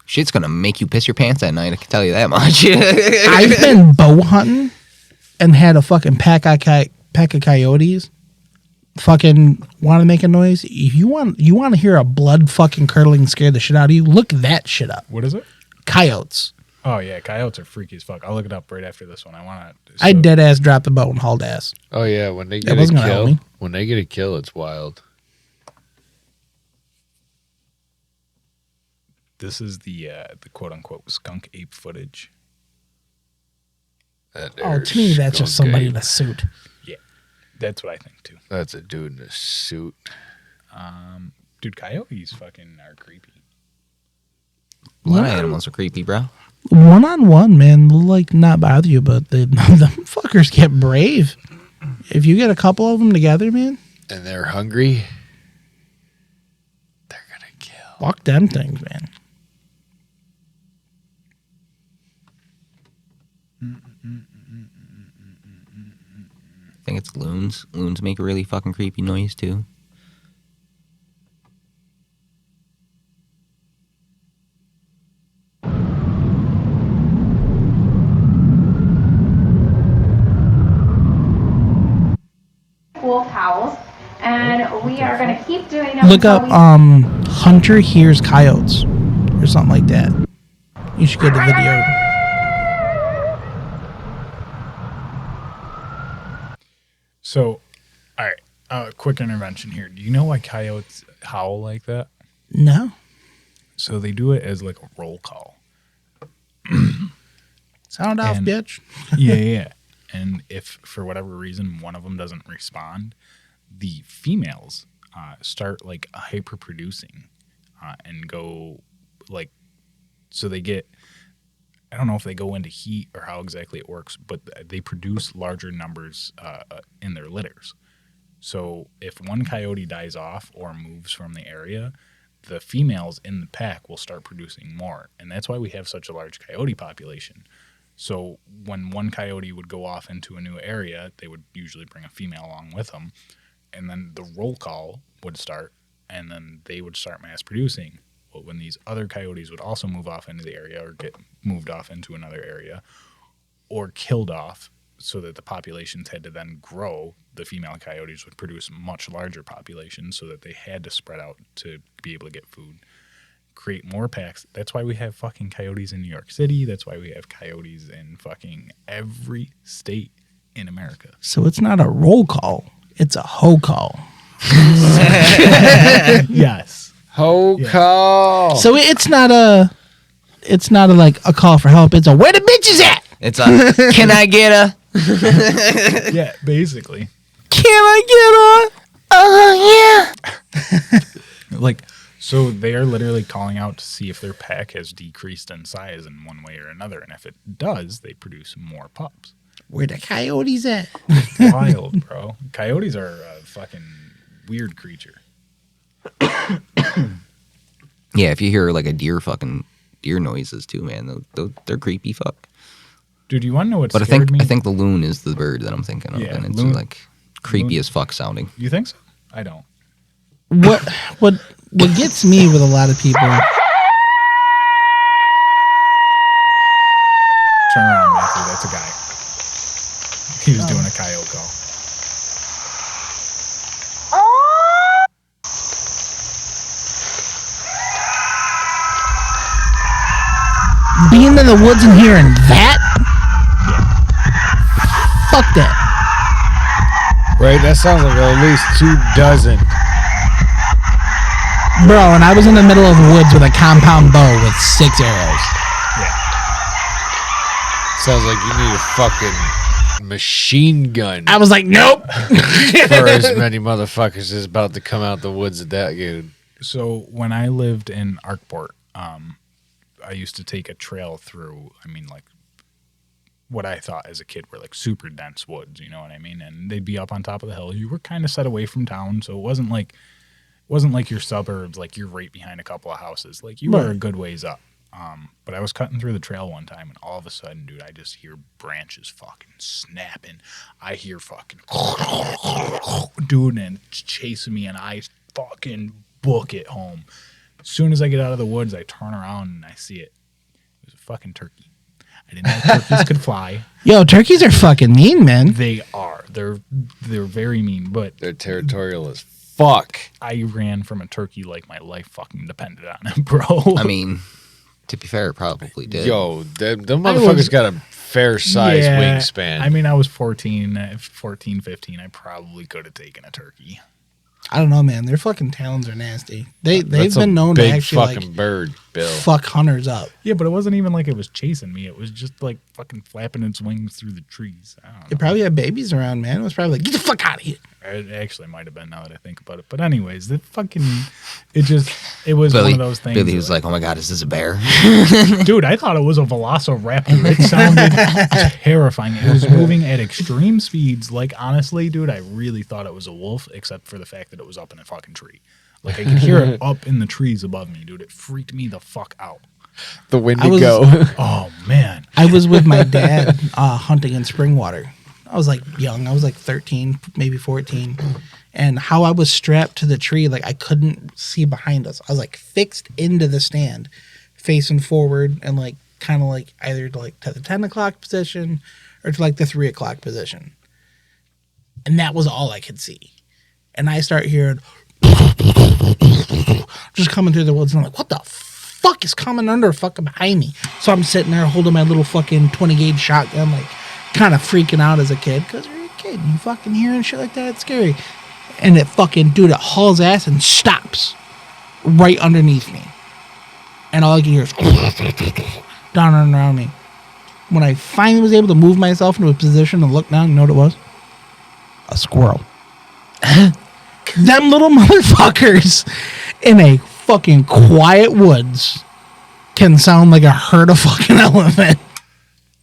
Shit's gonna make you piss your pants at night. I can tell you that much. I've been bow hunting and had a fucking pack of coyotes. fucking want to make a noise, if you want to hear a blood fucking curdling scare the shit out of you, look that shit up. What is it? Coyotes. Oh yeah, coyotes are freaky as fuck. I'll look it up right after this one. I dead ass dropped the boat and hauled ass. Oh yeah, when they get That wasn't gonna help me. when they get a kill, it's wild. This is the quote unquote skunk ape footage. Oh, to me, that's just somebody in a suit. Yeah, that's what I think too. That's a dude in a suit. Dude, coyotes fucking are creepy. A lot of animals are creepy, bro. One-on-one, man, they'll, like, not bother you, but them fuckers get brave. If you get a couple of them together, man. And they're hungry. Fuck them things, man. I think it's loons. Loons make a really fucking creepy noise too. Wolf howls, and we are going to keep doing them. Look up Hunter Hears Coyotes or something like that. You should get the video. So, all right, quick intervention here. Do you know why coyotes howl like that? No. So they do it as like a roll call. Sound off, bitch. Yeah. And if for whatever reason one of them doesn't respond, the females start like hyper producing and go like, so they get, I don't know if they go into heat or how exactly it works, but they produce larger numbers in their litters. So if one coyote dies off or moves from the area, the females in the pack will start producing more. And that's why we have such a large coyote population. So when one coyote would go off into a new area, they would usually bring a female along with them. And then the roll call would start, and then they would start mass producing. But when these other coyotes would also move off into the area or get moved off into another area or killed off so that the populations had to then grow, the female coyotes would produce much larger populations so that they had to spread out to be able to get food. Create more packs. That's why we have fucking coyotes in New York City. That's why we have coyotes in fucking every state in America. So it's not a roll call. It's a hoe call. Yes. Hoe call. So it's not a like a call for help. It's a where the bitches at? It's a can I get a? Yeah, basically. Can I get a? Yeah. Like, so they are literally calling out to see if their pack has decreased in size in one way or another. And if it does, they produce more pups. Where the coyotes at? Wild, bro. Coyotes are a fucking weird creature. Yeah, if you hear like a deer noises too, man, they're creepy fuck. Dude, you want to know what But scared me? I think the loon is the bird that I'm thinking of, Yeah, and it's loon- like creepy loon- as fuck sounding. You think so? I don't. What gets me with a lot of people? Turn around, Matthew. That's a guy. He was doing a coyote call. Being in the woods and hearing that? Fuck that. Right, that sounds like at least 24. Bro, and I was in the middle of the woods with a compound bow with 6 arrows. Sounds like you need a fucking machine gun. I was like, nope. For as many motherfuckers is about to come out the woods at that dude. So when I lived in Arkport, I used to take a trail through, like what I thought as a kid were like super dense woods, you know what I mean? And they'd be up on top of the hill. You were kind of set away from town, so it wasn't like your suburbs, like you're right behind a couple of houses. Like you were a good ways up. But I was cutting through the trail one time, and all of a sudden, dude, I just hear branches fucking snapping. I hear fucking dude, and it's chasing me, and I fucking book it home. As soon as I get out of the woods, I turn around and I see it. It was a fucking turkey. I didn't know turkeys could fly. Yo, turkeys are fucking mean, man. They are. They're very mean, but they're territorial as fuck. I ran from a turkey like my life fucking depended on it, bro. I mean, to be fair, it probably did. Yo, them motherfuckers got a fair size wingspan. I mean, I was 14, 15. I probably could have taken a turkey. I don't know, man. Their fucking talons are nasty. They've That's been known to actually fucking bird, Bill. fuck hunters up. Yeah, but it wasn't even like it was chasing me. It was just like fucking flapping its wings through the trees. I don't know. It probably had babies around, man. It was probably like, get the fuck out of here. It actually might have been, now that I think about it. But anyways, it was Billy, one of those things. Billy was like, "Oh my god, is this a bear?" Dude, I thought it was a velociraptor. It sounded terrifying. It was moving at extreme speeds. Like, honestly, dude, I really thought it was a wolf, except for the fact that it was up in a fucking tree. Like, I could hear it up in the trees above me, dude. It freaked me the fuck out. The Wendigo. Oh, man. I was with my dad hunting in Springwater. I was like young. I was like 13, maybe 14. And how I was strapped to the tree, like I couldn't see behind us. I was like fixed into the stand, facing forward and like kind of like either to like to the 10 o'clock position or to like the 3 o'clock position. And that was all I could see. And I start hearing just coming through the woods. And I'm like, what the fuck is coming under fucking behind me? So I'm sitting there holding my little fucking 20 gauge shotgun, like kind of freaking out as a kid, because you're a kid and you fucking hearing shit like that, it's scary. And it fucking, dude, it hauls ass and stops right underneath me. And all I can hear is down and around me. When I finally was able to move myself into a position and look down, you know what it was? A squirrel. Them little motherfuckers in a fucking quiet woods can sound like a herd of fucking elephant.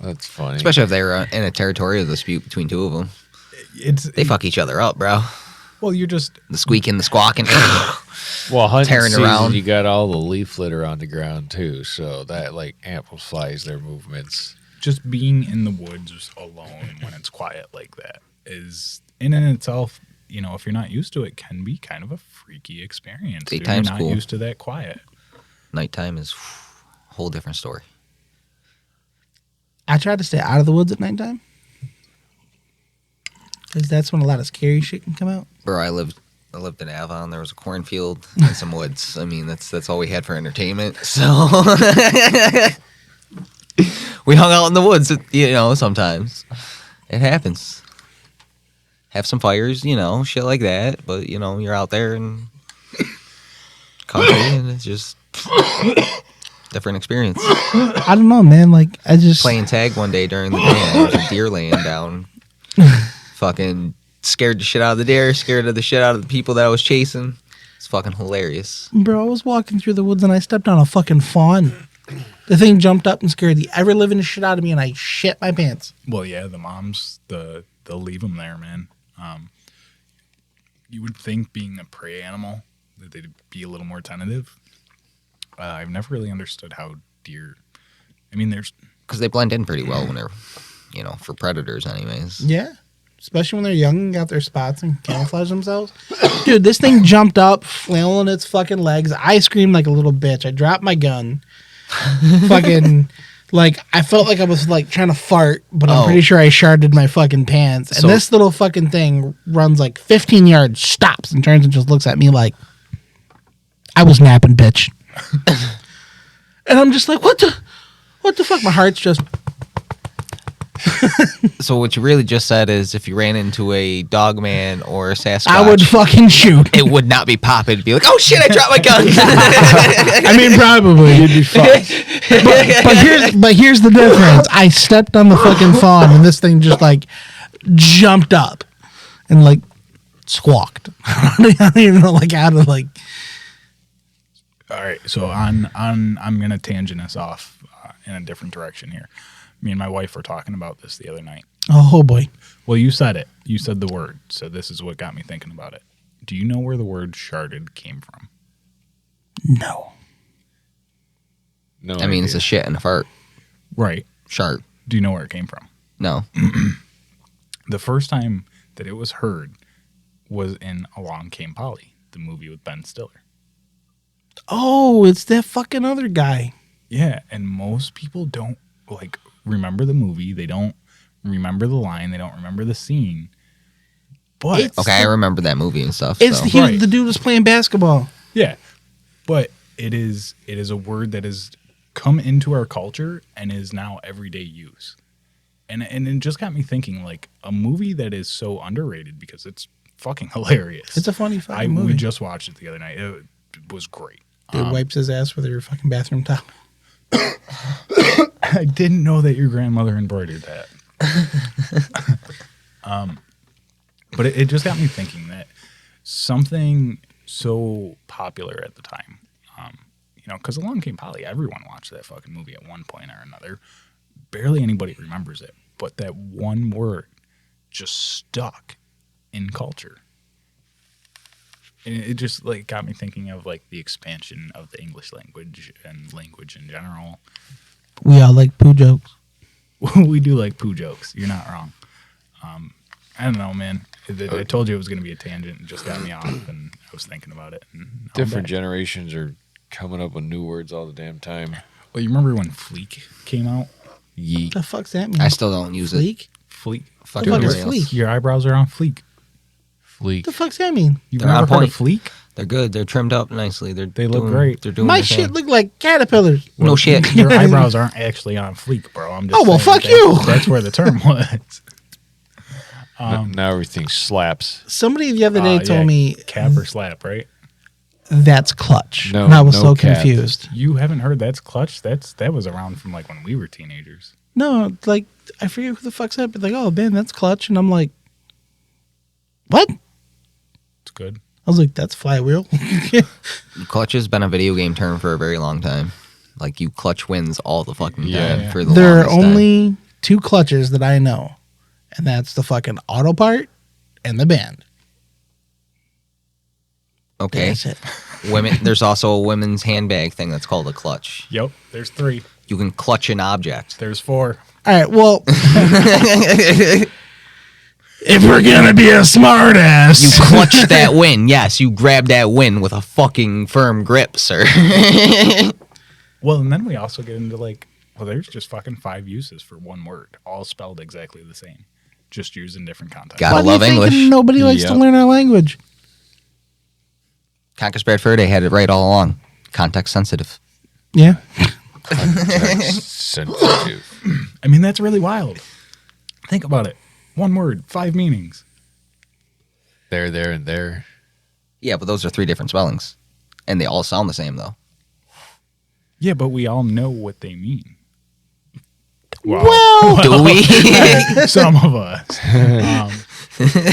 That's funny. Especially if they were in a territorial dispute between two of them. They fuck each other up, bro. Well, you're just the squeaking, the squawking. Well, hunting tearing season, around. you got all the leaf litter on the ground too, so that like amplifies their movements. just being in the woods alone when it's quiet like that is in and itself, you know, if you're not used to it, can be kind of a freaky experience. Daytime's you're not cool. used to that quiet. Nighttime is a whole different story. I try to stay out of the woods at nighttime because that's when a lot of scary shit can come out. Bro, I lived in Avon. There was a cornfield and some woods. I mean, that's all we had for entertainment. So we hung out in the woods, you know, sometimes. It happens. Have some fires, you know, shit like that. But, you know, you're out there and country and it's just different experience. I don't know, man. Like, I just... Playing tag one day during the day. There was a deer laying down. Fucking scared the shit out of the deer, scared of the shit out of the people that I was chasing. It's fucking hilarious. Bro, I was walking through the woods and I stepped on a fucking fawn. The thing jumped up and scared the ever-living shit out of me and I shit my pants. Well, yeah, the moms, they'll leave them there, man. You would think being a prey animal that they'd be a little more tentative. I've never really understood how deer... I mean, there's... Because they blend in pretty well when they're, you know, for predators anyways. Yeah. Especially when they're young and got their spots and camouflage themselves. Dude, this thing jumped up, flailing its fucking legs. I screamed like a little bitch. I dropped my gun. Fucking, like, I felt like I was, like, trying to fart, but I'm pretty sure I sharded my fucking pants. And this little fucking thing runs, like, 15 yards, stops, and turns and just looks at me like, I was napping, bitch. And I'm just like, what the fuck? My heart's just... So what you really just said is if you ran into a dog man or a Sasquatch, I would fucking shoot. It would not be popping. It'd be like, oh shit, I dropped my gun. I mean, probably. You'd be fine. But here's the difference. I stepped on the fucking fawn and this thing just like jumped up and like squawked. I don't even know like how to like. All right, so I'm gonna tangent us off in a different direction here. Me and my wife were talking about this the other night. Oh boy. Well, you said it. You said the word. So this is what got me thinking about it. Do you know where the word sharded came from? No. I mean, it's a shit and a fart. Right. Shart. Do you know where it came from? No. The first time that it was heard was in Along Came Polly, the movie with Ben Stiller. Oh, it's that fucking other guy. Yeah, and most people don't like remember the movie. They don't remember the line. They don't remember the scene. But okay, I remember that movie and stuff. It's so. the dude was playing basketball. Yeah, but it is a word that has come into our culture and is now everyday use. And it just got me thinking, like, a movie that is so underrated because it's fucking hilarious. It's a funny fucking movie. We just watched it the other night. It was great. Dude wipes his ass with her fucking bathroom towel. I didn't know that your grandmother embroidered that. But it just got me thinking that something so popular at the time, because Along Came Polly, everyone watched that fucking movie at one point or another. Barely anybody remembers it, but that one word just stuck in culture. And it just like got me thinking of like the expansion of the English language and language in general. We all like poo jokes. We do like poo jokes. You're not wrong. I don't know, man. I told you it was going to be a tangent. It just got me off, and I was thinking about it. And Different generations are coming up with new words all the damn time. Well, you remember when Fleek came out? Yeet. The fuck's that mean? I still don't use it. Fleek? Fucking The fuck is everybody else. Fleek? Your eyebrows are on fleek. Fleek. The fuck's that mean? You've They're never on heard point. of Fleek? They're good. They're trimmed up nicely. They look great. They're doing My their shit thing. look like caterpillars. No shit. Your eyebrows aren't actually on fleek, bro. I'm just Oh, well, saying fuck you. That's where the term was. Now everything slaps. Somebody the other day told me cap or slap, right? that's clutch. No, and I was no so cap. confused. You haven't heard that's clutch? That was around from like when we were teenagers. No, like I forget who the fuck said it, but like, oh man, that's clutch, and I'm like, what? It's good. I was like, that's flywheel. Clutch has been a video game term for a very long time. Like you clutch wins all the fucking time Yeah. for the There are longest time. only two clutches that I know, and that's the fucking auto part and the band. Okay. That's it. Women. There's also a women's handbag thing that's called a clutch. Yep. There's 3. You can clutch an object. There's 4. All right, well, if we're gonna be a smart ass, You clutch that win. Yes, you grab that win with a fucking firm grip, sir. Well, and then we also get into like, well, there's just fucking 5 uses for one word, all spelled exactly the same, just used in different contexts. Gotta why do you love think English. nobody likes to Yep. learn our language? Conquest Bradford, they had it right all along. Context sensitive. Yeah, Sensitive. I mean, that's really wild. Think about it. One word, 5 meanings. There, and there. Yeah, but those are 3 different spellings. And they all sound the same, though. Yeah, but we all know what they mean. Well, Do we? Some of us.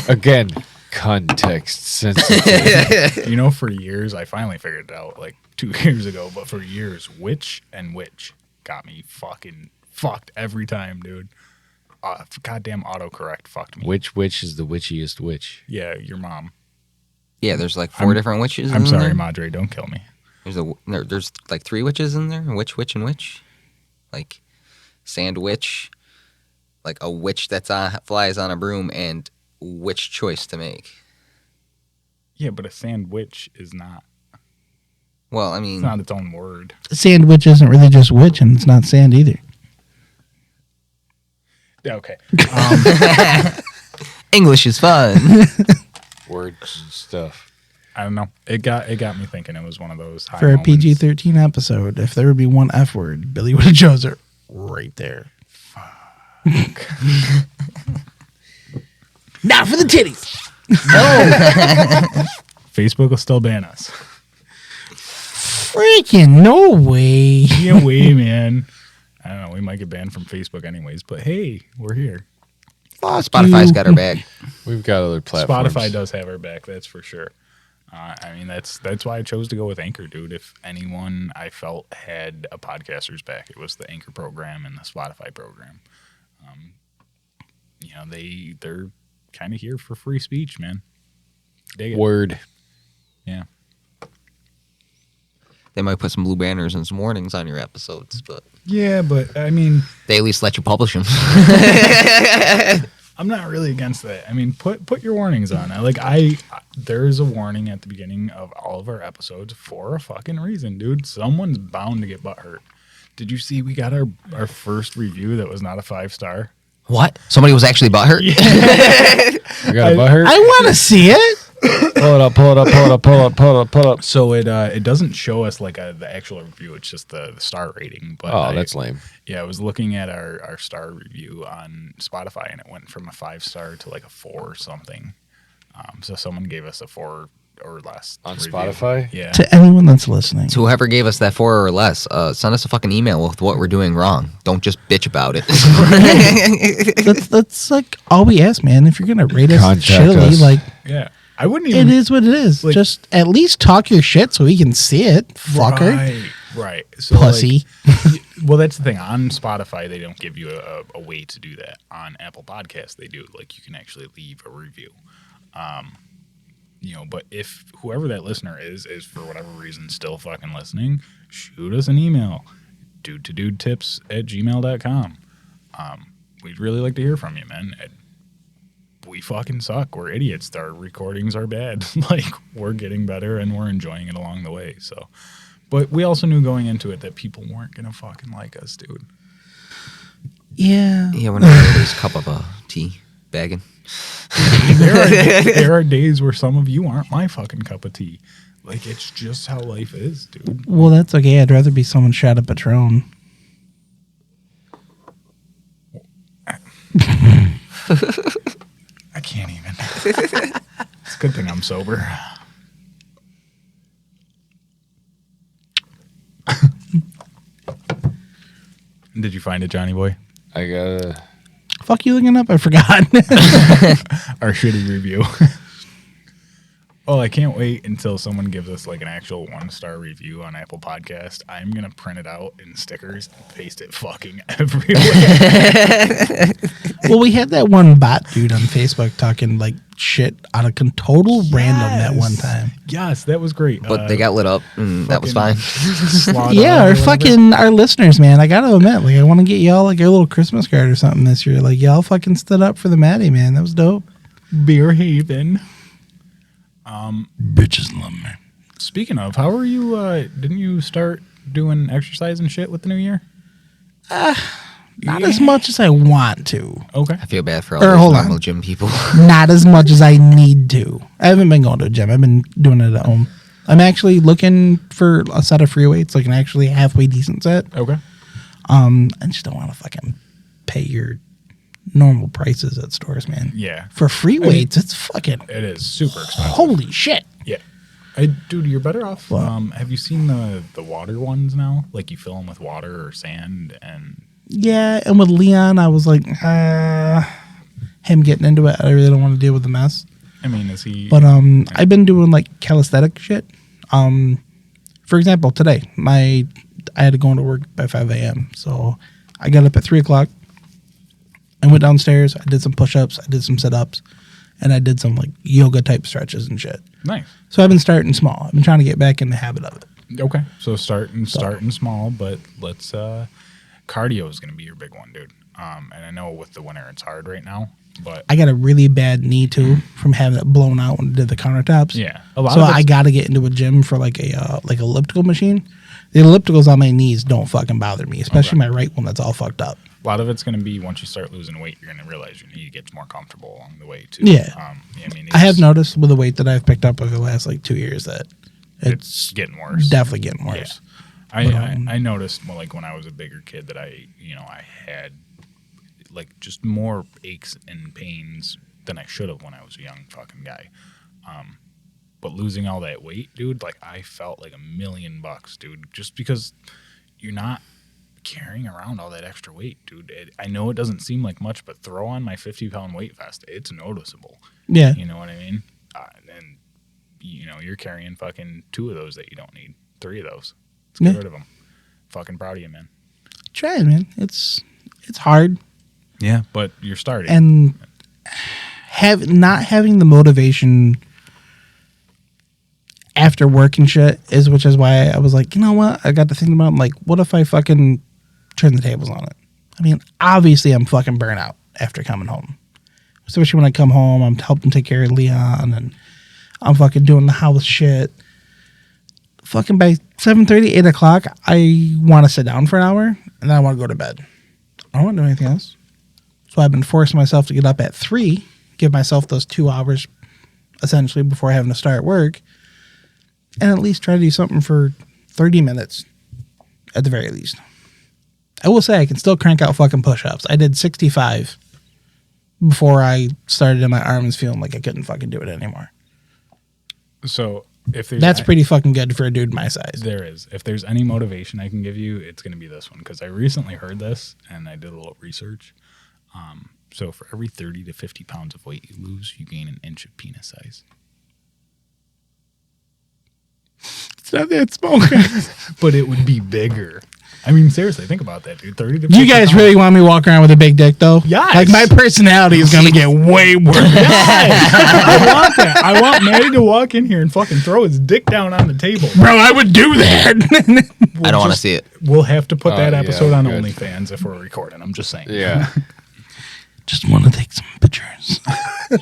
Again, context sensitive. You know, for years, I finally figured it out like 2 years ago, but for years, which and which got me fucking fucked every time, dude. Goddamn autocorrect fucked me. Which witch is the witchiest witch? Yeah, your mom. Yeah, there's like 4 different witches. I'm in sorry, there. Madre, don't kill me. There's like 3 witches in there. Witch, and witch. Like sand witch, like a witch that's flies on a broom, and which choice to make. Yeah, but a sandwich is not. Well, I It's mean, not its own word. sandwich isn't really just witch, and it's not sand either. Yeah, okay. English is fun. Words and stuff. I don't know. It got me thinking. It was one of those high For a moments. PG-13 episode, if there would be one F word, Billy would have chose it right there. Now for the titties. Facebook will still ban us. Freaking no way. Yeah, way, man. I don't know. We might get banned from Facebook anyways, but hey, we're here. Fuck Spotify's you. got our bag. We've got other platforms. Spotify does have our back, that's for sure. I mean, that's why I chose to go with Anchor, dude. If anyone I felt had a podcaster's back, it was the Anchor program and the Spotify program. You know, they're kind of here for free speech, man. Dig it. Word. Yeah. They might put some blue banners and some warnings on your episodes, but Yeah, but I mean, they at least let you publish them. I'm not really against that. I mean, put your warnings on. There's a warning at the beginning of all of our episodes for a fucking reason, dude. Someone's bound to get butthurt. Did you see we got our first review that was not a 5-star? What? Somebody was actually butthurt? You got a butthurt? I want to see it. Pull it up. So it doesn't show us like the actual review. It's just the star rating. But That's lame. Yeah, I was looking at our star review on Spotify, and it went from a 5-star to like a 4 or something. So someone gave us a 4 or less on review. Spotify. Yeah. To anyone that's listening, To whoever gave us that 4 or less, send us a fucking email with what we're doing wrong. Don't just bitch about it. that's like all we ask, man. If you're gonna rate us Contact shittily, us. like Yeah. I wouldn't even. it is what it is. Like- Just at least talk your shit so we can see it, fucker. Right. So Pussy. Like, well, that's the thing. On Spotify, they don't give you a way to do that. On Apple Podcasts, they do. Like, you can actually leave a review. But if whoever that listener is for whatever reason still fucking listening, shoot us an email. dudetips@gmail.com. We'd really like to hear from you, man. We fucking suck. We're idiots. Our recordings are bad. Like, we're getting better and we're enjoying it along the way. So, but we also knew going into it that people weren't gonna fucking like us, dude. Yeah. Yeah, we're not everybody's cup of tea bagging. There are days where some of you aren't my fucking cup of tea. Like, it's just how life is, dude. Well, that's okay. I'd rather be someone shot at Patron. I can't even. It's a good thing I'm sober. Did you find it, Johnny boy? I got Fuck you looking up? I forgot. Our shitty review. Oh, I can't wait until someone gives us like an actual 1-star review on Apple Podcast. I'm gonna print it out in stickers and paste it fucking everywhere. Well, we had that one bot dude on Facebook talking like shit out of total random that one time. Yes, that was great. But they got lit up, and that was fine. Yeah, our listeners, man. I gotta admit, like, I want to get y'all like a little Christmas card or something this year. Like, y'all fucking stood up for the Maddie, man. That was dope. Beer Haven. Bitches love me. Speaking of, how are you? Didn't you start doing exercise and shit with the new year? Not as much as I want to. Okay. I feel bad for all Or, those hold normal on. gym people. Not as much as I need to. I haven't been going to a gym. I've been doing it at home. I'm actually looking for a set of free weights, like an actually halfway decent set. Okay. I just don't want to fucking pay your normal prices at stores, man. Yeah. For free weights, it's fucking It is super expensive. holy shit. Yeah. Dude, you're better off. Have you seen the water ones now? Like, you fill them with water or sand and... Yeah, and with Leon, I was like, him getting into it, I really don't want to deal with the mess. I mean, is he... But I've been doing like calisthenic shit. For example, today, I had to go into work by 5 a.m. So I got up at 3 o'clock. I went downstairs. I did some push-ups. I did some sit-ups. And I did some like yoga type stretches and shit. Nice. So I've been starting small. I've been trying to get back in the habit of it. Okay. So starting small, but let's... cardio is going to be your big one, dude. And I know with the winter it's hard right now, but... I got a really bad knee too from having it blown out when I did the countertops. Yeah. So I got to get into a gym for like a elliptical machine. The ellipticals on my knees don't fucking bother me, especially my right one that's all fucked up. A lot of it's going to be once you start losing weight, you're going to realize your knee gets more comfortable along the way too. Yeah. I mean, I have noticed with the weight that I've picked up over the last like 2 years that it's getting worse. Definitely getting worse. Yeah. I noticed like when I was a bigger kid that I had like just more aches and pains than I should have when I was a young fucking guy. But losing all that weight, dude, like I felt like $1,000,000, dude, just because you're not carrying around all that extra weight, dude. I know it doesn't seem like much, but throw on my 50-pound weight vest, it's noticeable. Yeah. You know what I mean? And you're carrying fucking 2 of those that you don't need, 3 of those. Let's get rid of them. Fucking proud of you, man. Trying, man. It's hard. Yeah, but you're starting. And not having the motivation after work and shit which is why I was like, you know what? I got to thinking about, like, what if I fucking turn the tables on it? I mean, obviously I'm fucking burnt out after coming home. Especially when I come home, I'm helping take care of Leon and I'm fucking doing the house shit. fucking by 7:30, 8 o'clock, I want to sit down for an hour, and then I want to go to bed. I don't want to do anything else. So I've been forcing myself to get up at 3, give myself those 2 hours, essentially, before having to start work, and at least try to do something for 30 minutes, at the very least. I will say I can still crank out fucking push-ups. I did 65 before I started in my arms feeling like I couldn't fucking do it anymore. So if there's That's pretty fucking good for a dude my size. There is. If there's any motivation I can give you, it's going to be this one, because I recently heard this and I did a little research. So for every 30 to 50 pounds of weight you lose, you gain an inch of penis size. It's not that small, guys. But it would be bigger. I mean, seriously, think about that, dude. 30 to 50 You guys pounds. really want me to walk around with a big dick, though? Yes. Like, my personality is going to get way worse. I want that. I want Maddie to walk in here and fucking throw his dick down on the table. Bro, I would do that. I don't want to see it. We'll have to put that yeah, episode on good. OnlyFans if we're recording. I'm just saying. Yeah. Just want to take some pictures.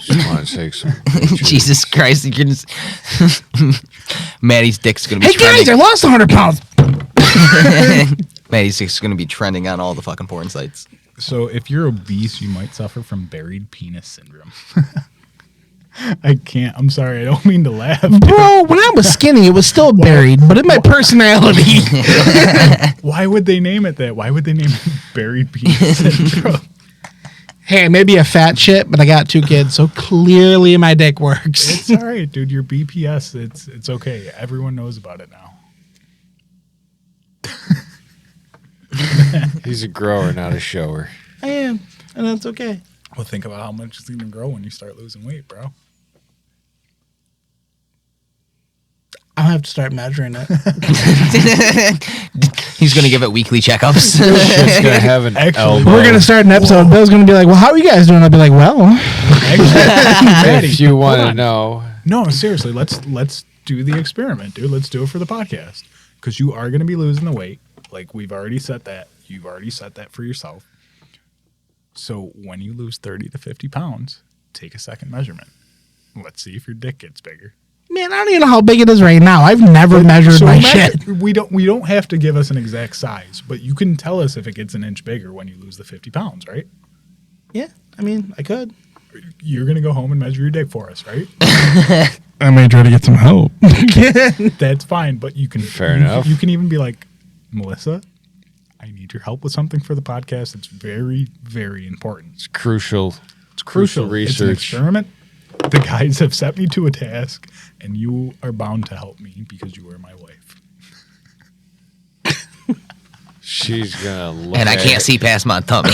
Just want to take some. Jesus Christ, you're gonna Maddie's dick's gonna be Hey, trending. guys, I lost 100 pounds. Maddie's dick's gonna be trending on all the fucking porn sites. So if you're obese, you might suffer from buried penis syndrome. I can't. I'm sorry. I don't mean to laugh. Bro, when I was skinny, it was still buried, but in my personality. Why would they name it that? Why would they name it buried penis syndrome? Hey, maybe a fat shit, but I got 2 kids, so clearly my dick works. It's all right, dude. Your BPS, it's okay. Everyone knows about it now. He's a grower, not a shower. I am, and that's okay. Well, think about how much it's going to grow when you start losing weight, bro. I'll have to start measuring it. He's gonna give it weekly checkups. Shit's gonna have an elbow. We're gonna start an episode. Whoa. Bill's gonna be like, "Well, how are you guys doing?" I'll be like, "Well, if you want to know." No, seriously, let's do the experiment, dude. Let's do it for the podcast, because you are going to be losing the weight. Like, we've already set that. You've already set that for yourself. So when you lose 30 to 50 pounds, take a second measurement. Let's see if your dick gets bigger. man, I don't even know how big it is right now. I've never measured my shit. We don't have to give us an exact size, but you can tell us if it gets an inch bigger when you lose the 50 pounds, right? Yeah, I mean, I could. You're going to go home and measure your dick for us, right? I may try to get some help. That's fine, but you can. Fair enough. You can even be like, Melissa, I need your help with something for the podcast. It's very, very important. It's crucial. It's crucial research. It's an experiment. The guys have set me to a task, and you are bound to help me because you are my wife. She's gonna look and I at can't it. see past my tummy.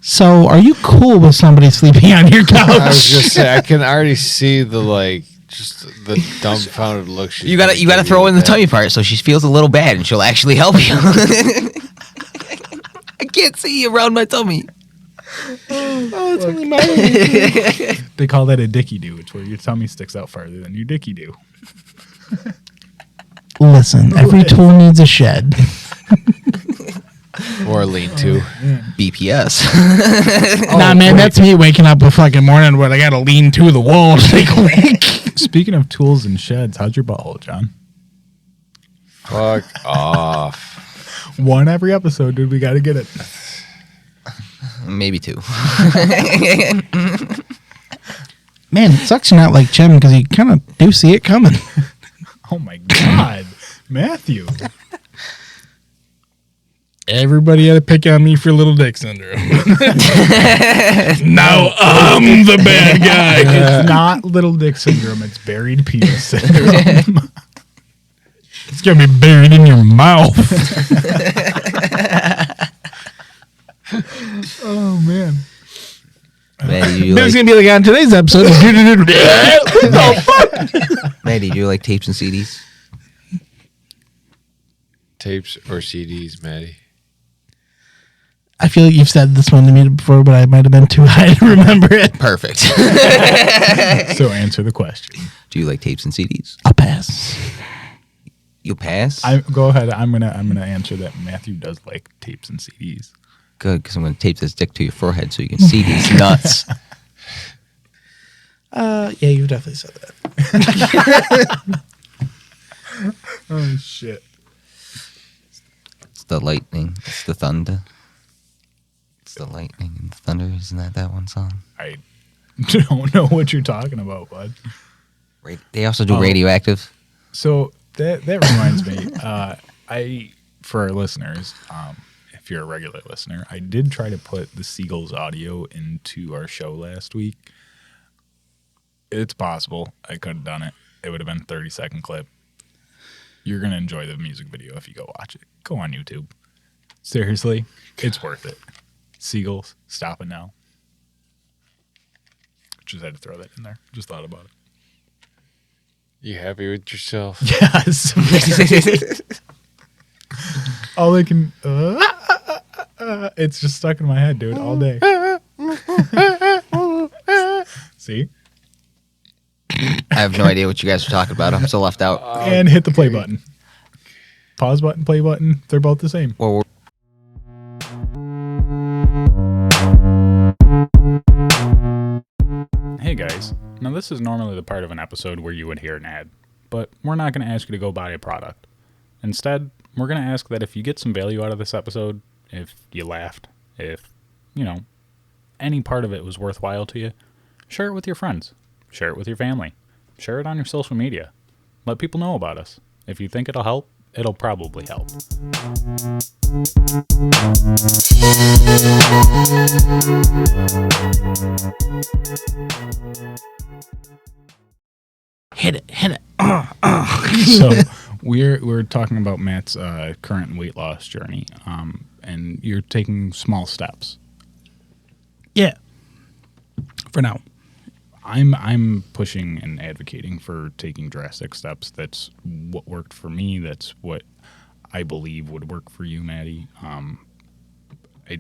So, are you cool with somebody sleeping on your couch? I was gonna say I can already see the just the dumbfounded look. She's you gotta throw in the tummy part so she feels a little bad and she'll actually help you. I can't see around my tummy. Oh, it's only my They call that a dicky do. It's where your tummy sticks out farther than your dicky do. Listen, every tool needs a shed. Or lean-to. BPS. Nah, man, that's me waking up a fucking morning where I gotta lean to the wall to take a leak. Speaking of tools and sheds, how's your butthole, John? Fuck off. One every episode, dude. We got to get it. Maybe two. Man, it sucks you're not like Jim because you kind of do see it coming. Oh my God, Matthew. Everybody had to pick on me for little dick syndrome. Now I'm the bad guy. It's not little dick syndrome. It's buried penis syndrome. It's gonna be buried in your mouth. Oh man. Maddie, There's gonna be like on today's episode. What the fuck? Maddie, do you like tapes and CDs? Tapes or CDs, Maddie? I feel like you've said this one to me before, but I might have been too high to remember it. Perfect. So answer the question. Do you like tapes and CDs? I'll pass. You pass? Go ahead. I'm gonna answer that. Matthew does like tapes and CDs. Good, because I'm going to tape this dick to your forehead so you can see these nuts. Yeah, you've definitely said that. Oh shit! It's the lightning. It's the thunder. It's the lightning and the thunder. Isn't that one song? I don't know what you're talking about, bud. They also do Radioactive. So that reminds me. For our listeners, if you're a regular listener, I did try to put the Seagulls audio into our show last week. It's possible I could have done it. It would have been a 30-second clip. You're going to enjoy the music video if you go watch it. Go on YouTube. Seriously, it's worth it. Seagulls, stop it now. Just had to throw that in there. Just thought about it. You happy with yourself? Yes. All they can... it's just stuck in my head, dude, all day. See? I have no idea what you guys are talking about. I'm so left out. And hit the play button. Pause button, play button. They're both the same. Well, hey guys. Now this is normally the part of an episode where you would hear an ad. But we're not going to ask you to go buy a product. Instead, we're going to ask that if you get some value out of this episode, if you laughed, if, any part of it was worthwhile to you, share it with your friends. Share it with your family. Share it on your social media. Let people know about us. If you think it'll help, it'll probably help. Hit it. So we're talking about Matt's current weight loss journey, and you're taking small steps. Yeah. For now. I'm pushing and advocating for taking drastic steps. That's what worked for me. That's what I believe would work for you, Maddie. I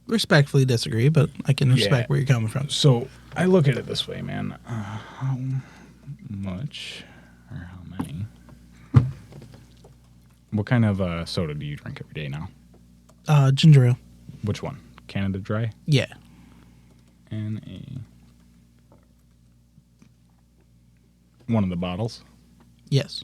respectfully disagree, but I can respect where you're coming from. So I look at it this way, man. How much or how many? What kind of soda do you drink every day now? Ginger ale. Which one? Canada Dry? Yeah. One of the bottles? Yes.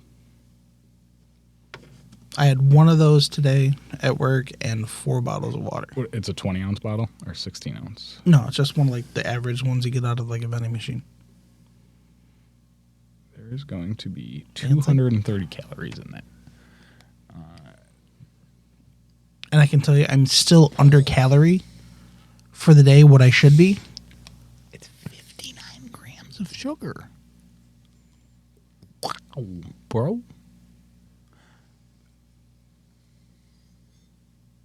I had one of those today at work and 4 bottles of water. It's a 20-ounce bottle or 16-ounce? No, it's just one of like the average ones you get out of like a vending machine. There is going to be 230 calories in that. And I can tell you, I'm still under calorie for the day what I should be. It's 59 grams of sugar. Wow, bro.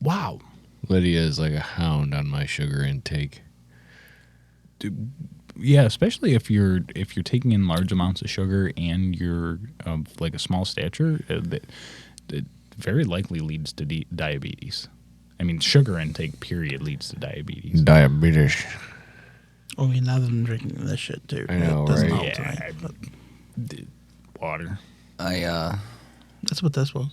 Wow. Lydia is like a hound on my sugar intake. Dude, yeah, especially if you're taking in large amounts of sugar and you're of like a small stature, that very likely leads to diabetes. I mean, sugar intake period leads to diabetes. Diabetes. Oh, yeah, now that I'm drinking this shit too. I know, it doesn't right? help tonight, but water. That's what this was.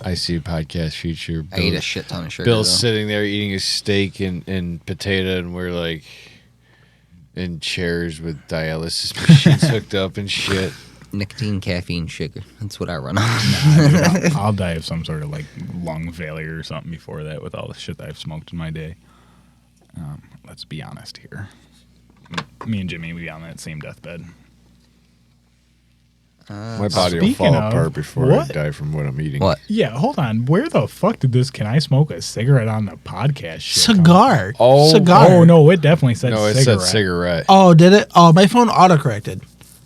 I see a podcast feature. I ate a shit ton of sugar. Bill's though. sitting there eating a steak and potato, and we're like in chairs with dialysis machines hooked up and shit. Nicotine, caffeine, sugar. That's what I run on. Dude, I'll die of some sort of like lung failure or something before that with all the shit that I've smoked in my day. Let's be honest here. Me and Jimmy, we on that same deathbed. My body will fall apart before I die from what I'm eating. What? Yeah, hold on. Where the fuck did this "can I smoke a cigarette on the podcast" shit Cigar. come? Cigar. Oh, no, it definitely said No, it cigarette. said cigarette. Oh, did it? Oh, my phone autocorrected.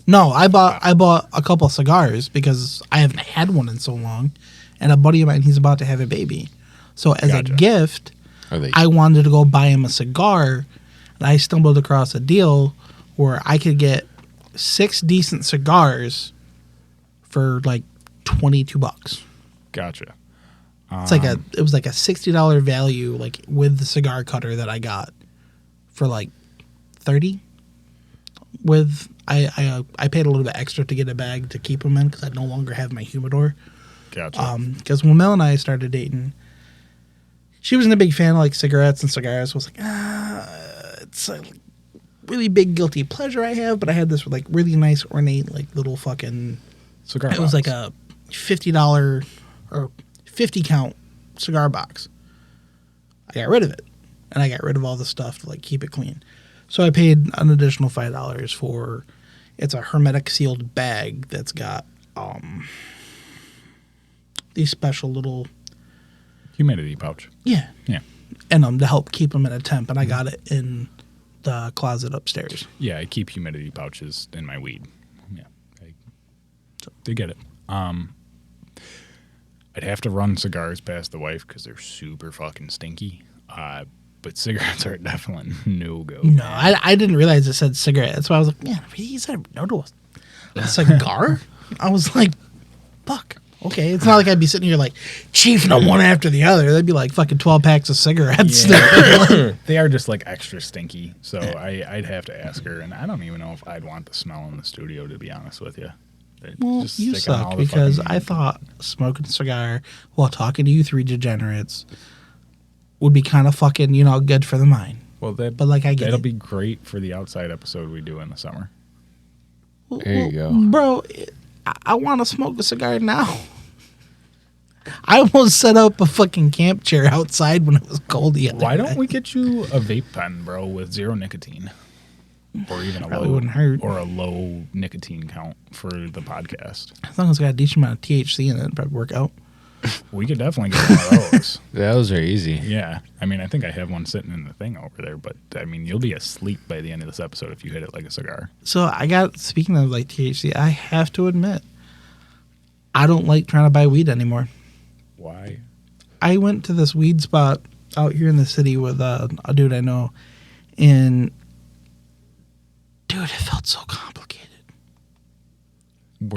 No, I bought a couple of cigars because I haven't had one in so long, and a buddy of mine, he's about to have a baby. So as a gift, I wanted to go buy him a cigar, and I stumbled across a deal where I could get 6 decent cigars for like $22. Gotcha. It's like it was like a $60 value, like with the cigar cutter that I got for like $30. With I paid a little bit extra to get a bag to keep them in because I no longer have my humidor. Gotcha. Because when Mel and I started dating, she wasn't a big fan of like cigarettes and cigars. I was like, it's like, really big guilty pleasure I have, but I had this like really nice ornate like little fucking cigar. It was like a $50 or 50 count cigar box. I got rid of it, and I got rid of all the stuff to like keep it clean. So I paid an additional $5 for. It's a hermetic sealed bag that's got these special little humidity pouch. Yeah. Yeah. And to help keep them at a temp, and I got it in the closet upstairs. Yeah, I keep humidity pouches in my weed. Yeah, they get it. I'd have to run cigars past the wife because they're super fucking stinky. But cigarettes are definitely no-go. No, I didn't realize it said cigarette. That's why I was like, man, he said no to a cigar? I was like, fuck. Okay, it's not like I'd be sitting here like chiefing them one after the other. They'd be like fucking 12 packs of cigarettes. Yeah. They are just like extra stinky. So I'd have to ask her, and I don't even know if I'd want the smell in the studio, to be honest with you. Well, Just you stick on all suck the because fucking- I thought smoking a cigar while talking to you three degenerates would be kind of fucking, good for the mind. Well, but like I get that'll it. be great for the outside episode we do in the summer. There you go. Bro, I want to smoke a cigar now. I almost set up a fucking camp chair outside when it was cold the other Why day. don't we get you a vape pen, bro, with 0 nicotine? Or even Probably wouldn't hurt. Or a low nicotine count for the podcast. As long as it's got a decent amount of THC in it, it'd probably work out. We could definitely get one of those. Those are easy. Yeah. I mean, I think I have one sitting in the thing over there, but I mean, you'll be asleep by the end of this episode if you hit it like a cigar. So speaking of like THC, I have to admit, I don't like trying to buy weed anymore. Why? I went to this weed spot out here in the city with a dude I know, and dude, it felt so complicated.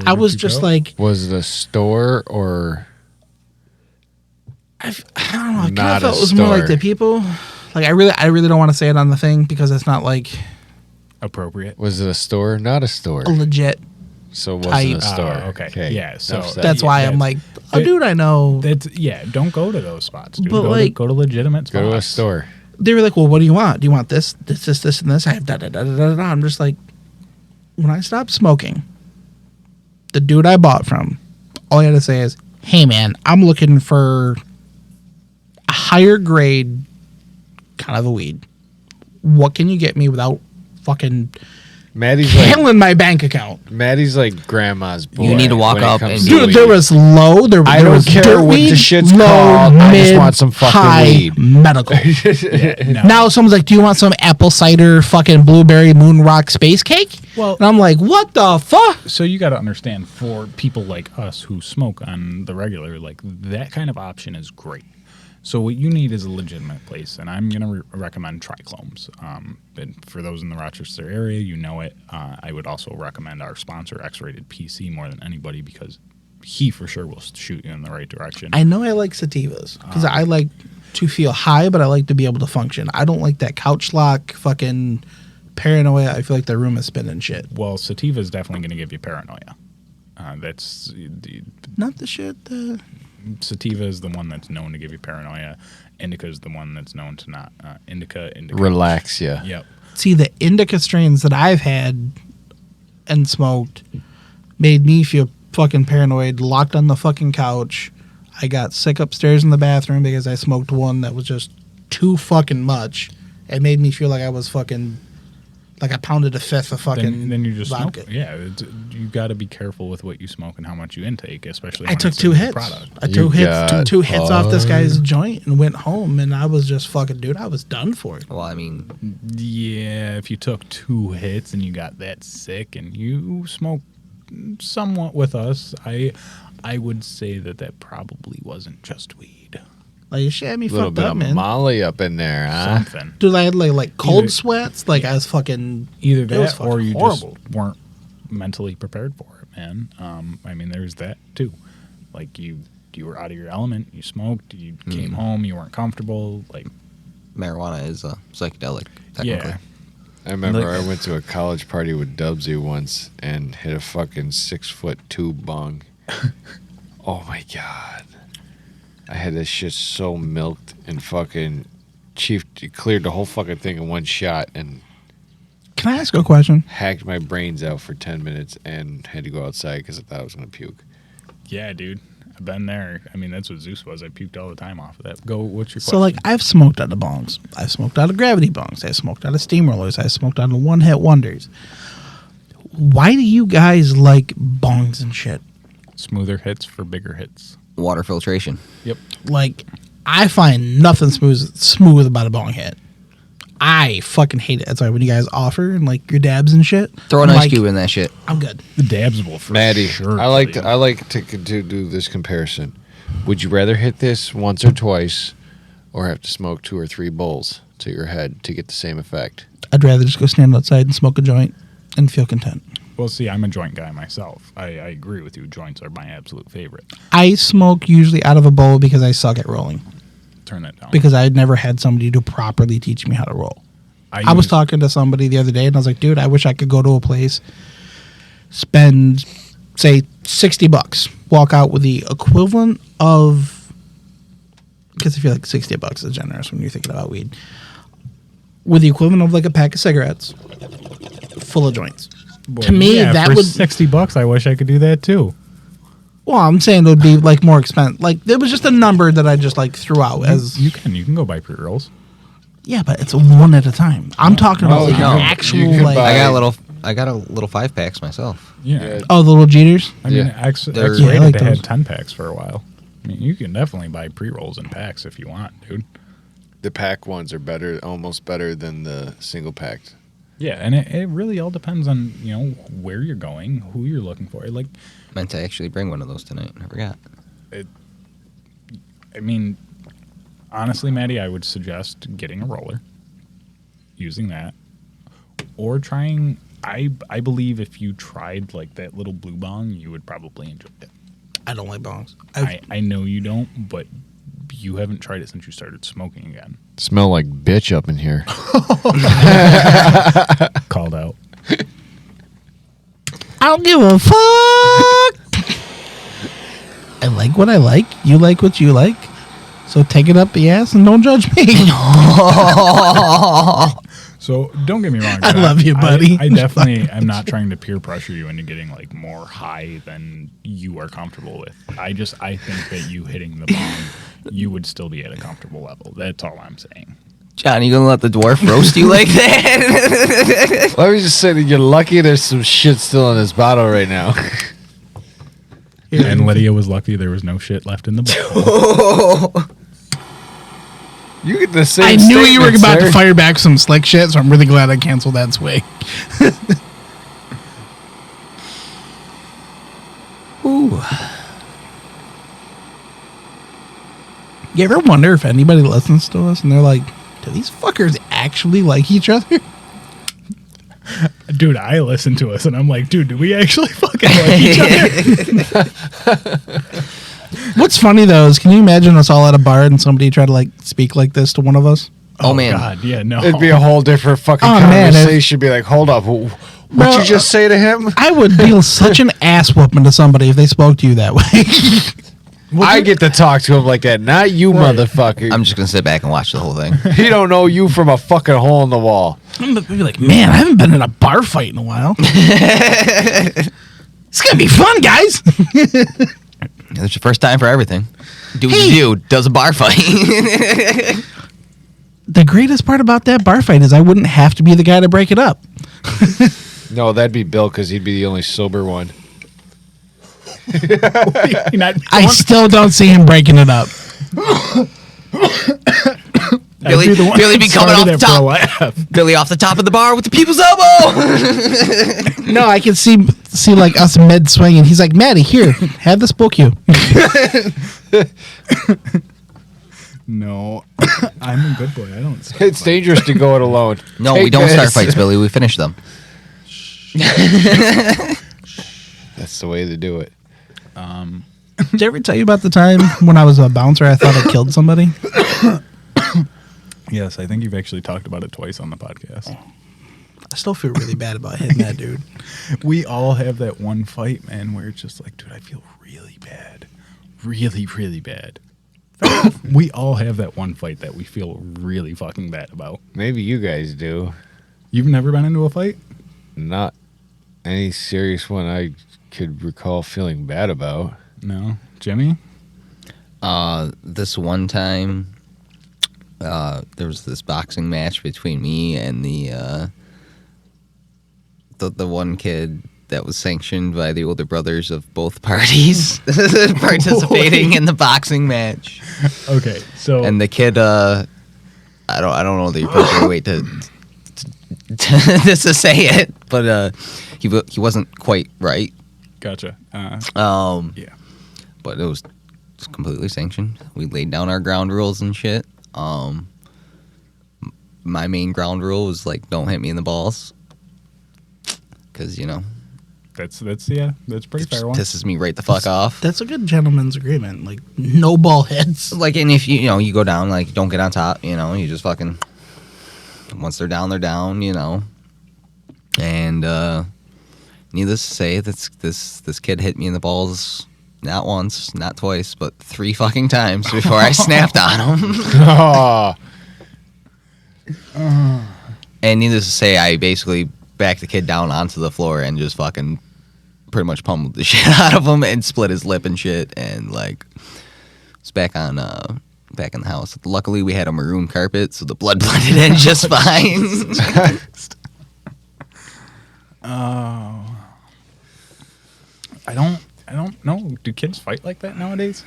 I was just like, was it a store or I don't know. I kind not of felt a it was more like store? the people. Like I really don't want to say it on the thing because it's not like appropriate. Was it a store? Not a store. a legit. So it wasn't a type. store. Okay. Yeah. So Enough said. That's why I'm like, a dude I know. Don't go to those spots, dude. But, Go to legitimate spots. Go to a store. They were like, well, what do you want? Do you want this, and this? I have da da da da da da. I'm just like, when I stopped smoking, the dude I bought from, all I had to say is, hey man, I'm looking for a higher grade kind of a weed. What can you get me without fucking Maddie's killing my bank account? Maddie's like grandma's boy. You need to walk when it up comes and to be- Dude, weed. there was low. There I there don't was care dirt what the weed, shit's low, called. I just mid, want some fucking high, weed. medical. No. Now someone's like, do you want some apple cider fucking blueberry moon rock space cake? Well- and I'm like, what the fuck? So you got to understand, for people like us who smoke on the regular, like that kind of option is great. So what you need is a legitimate place, and I'm gonna recommend Triclomes. And for those in the Rochester area, you know it. I would also recommend our sponsor, X-Rated PC, more than anybody because he for sure will shoot you in the right direction. I know I like sativas because I like to feel high, but I like to be able to function. I don't like that couch lock fucking paranoia. I feel like the room is spinning shit. Well, sativa is definitely going to give you paranoia. That's Not the shit. sativa is the one that's known to give you paranoia. Indica is the one that's known to not. Indica. Relax ya. Yep. See, the indica strains that I've had and smoked made me feel fucking paranoid, locked on the fucking couch. I got sick upstairs in the bathroom because I smoked one that was just too fucking much. It made me feel like I was fucking, like I pounded a fifth of fucking Then you just vodka. smoke. Yeah, you got to be careful with what you smoke and how much you intake, especially. I when took it's a two new hits. Product. I took two hits off this guy's joint and went home, and I was just fucking, dude, I was done for it. Well, I mean, Yeah, if you took 2 hits and you got that sick and you smoke somewhat with us, I would say that probably wasn't just weed. Like, shit had me A little fucked bit up, of man. Molly up in there, huh? Something. Dude, I had like cold Either- sweats. Like I was fucking Either it was that or fucking you horrible. just weren't mentally prepared for it, man. I mean, there's that too. Like you were out of your element. You smoked. You came home. You weren't comfortable. Like marijuana is a psychedelic, technically. yeah. I remember Like- I went to a college party with Dubsy once and hit a fucking 6-foot tube bong. Oh my god. I had this shit so milked and fucking Chief cleared the whole fucking thing in one shot and Can I ask a question? Hacked my brains out for 10 minutes and had to go outside because I thought I was going to puke. Yeah, dude. I've been there. I mean, that's what Zeus was. I puked all the time off of that. Go, what's your question? So, like, I've smoked out of bongs. I've smoked out of gravity bongs. I've smoked out of steamrollers. I've smoked out of one-hit wonders. Why do you guys like bongs and shit? Smoother hits for bigger hits. Water filtration. Yep. Like, I find nothing smooth about a bong hit. I fucking hate it. That's why when you guys offer and like your dabs and shit, Throw an ice cube in that shit. I'm good. The dabs will for Maddie, sure. I like to do this comparison. Would you rather hit this once or twice, or have to smoke 2 or 3 bowls to your head to get the same effect? I'd rather just go stand outside and smoke a joint and feel content. Well, see, I'm a joint guy myself. I agree with you. Joints are my absolute favorite. I smoke usually out of a bowl because I suck at rolling. Turn that down. Because I had never had somebody to properly teach me how to roll. I was talking to somebody the other day and I was like, dude, I wish I could go to a place, spend, say, $60, walk out with the equivalent of, because I feel like $60 is generous when you're thinking about weed, with the equivalent of like a pack of cigarettes full of joints. Boy, to me, yeah, that for would $60. I wish I could do that too. Well, I'm saying it would be like more expensive. Like there was just a number that I just like threw out as you can go buy pre-rolls. Yeah, but it's one at a time. I'm talking about like actual like. I got a little 5-packs myself. Yeah. Oh, the little Jeters. I mean, Yeah. X-rated, Yeah, I like they had those. 10-packs for a while. I mean, you can definitely buy pre-rolls in packs if you want, dude. The pack ones are better, almost better than the single packed. Yeah, and it really all depends on, where you're going, who you're looking for. Like, Meant to actually bring one of those tonight. I forgot. I mean, honestly, Maddie, I would suggest getting a roller, using that, or trying. I believe if you tried like that little blue bong, you would probably enjoy it. I don't like bongs. I know you don't, but you haven't tried it since you started smoking again. Smell like bitch up in here. Called out. I don't give a fuck. I like what I like. You like what you like. So take it up the ass and don't judge me. So don't get me wrong. I love you, buddy. I definitely am not trying to peer pressure you into getting like more high than you are comfortable with. I think that you hitting the bong, you would still be at a comfortable level. That's all I'm saying. John, you gonna let the dwarf roast you like that? Let me just say that you're lucky there's some shit still in this bottle right now. And Lydia was lucky there was no shit left in the bottle. You get the same. I knew you were statement, about sir. to fire back some slick shit, so I'm really glad I canceled that swig. Ooh. You ever wonder if anybody listens to us and they're like, do these fuckers actually like each other? Dude, I listen to us and I'm like, dude, do we actually fucking like each other? What's funny though is, can you imagine us all at a bar and somebody try to like speak like this to one of us? Oh, man. God, yeah, no. It'd be a whole different fucking Oh, man, conversation. Be like, hold up, what'd Bro, you just say to him? I would deal such an ass whooping to somebody if they spoke to you that way. I get to talk to him like that, not you, motherfucker. I'm just gonna sit back and watch the whole thing. He don't know you from a fucking hole in the wall. I'm gonna be like, man, I haven't been in a bar fight in a while. It's gonna be fun, guys. It's your first time for everything. Dude does a bar fight. The greatest part about that bar fight is I wouldn't have to be the guy to break it up. No, that'd be Bill because he'd be the only sober one. I still don't see him breaking it up. Billy be coming off the top. Billy off the top of the bar with the people's elbow. No, I can see like us mid swing, and he's like, Maddie, here, have this book you. No, I'm a good boy. I don't. It's dangerous to go it alone. No, Take we don't start this. fights, Billy. We finish them. That's the way to do it. Did I ever tell you about the time when I was a bouncer, I thought I killed somebody? Yes, I think you've actually talked about it twice on the podcast. I still feel really bad about hitting that dude. We all have that one fight, man, where it's just like, dude, I feel really bad. Really, really bad. We all have that one fight that we feel really fucking bad about. Maybe you guys do. You've never been into a fight? Not any serious one I could recall feeling bad about. No. Jimmy? This one time, there was this boxing match between me and the one kid that was sanctioned by the older brothers of both parties participating in the boxing match. Okay, so and the kid, I don't know the appropriate way to say it, but he wasn't quite right. Gotcha. Yeah, but it was completely sanctioned. We laid down our ground rules and shit. My main ground rule was like, don't hit me in the balls, because that's pretty fair one. Pisses me right the fuck off. That's a good gentleman's agreement. Like, no ball hits. Like, and if you go down, like, don't get on top. You just fucking, once they're down, And needless to say, this kid hit me in the balls not once, not twice, but 3 fucking times before I snapped on him. And needless to say, I basically backed the kid down onto the floor and just fucking pretty much pummeled the shit out of him and split his lip and shit, and like it's back in the house. Luckily we had a maroon carpet, so the blood blended in just fine. I don't know. Do kids fight like that nowadays?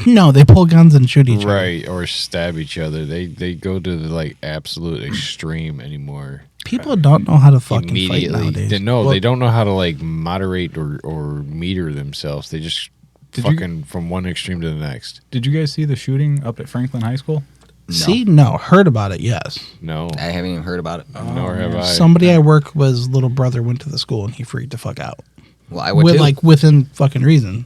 No, they pull guns and shoot each other. Right, or stab each other. They go to the like absolute extreme anymore. People don't know how to fucking fight nowadays. They don't know how to like moderate or meter themselves. They just from one extreme to the next. Did you guys see the shooting up at Franklin High School? No. Heard about it, yes. No. I haven't even heard about it. Nor have I. Somebody I work with, little brother went to the school and he freaked the fuck out. Well, I would too. Like, within fucking reason.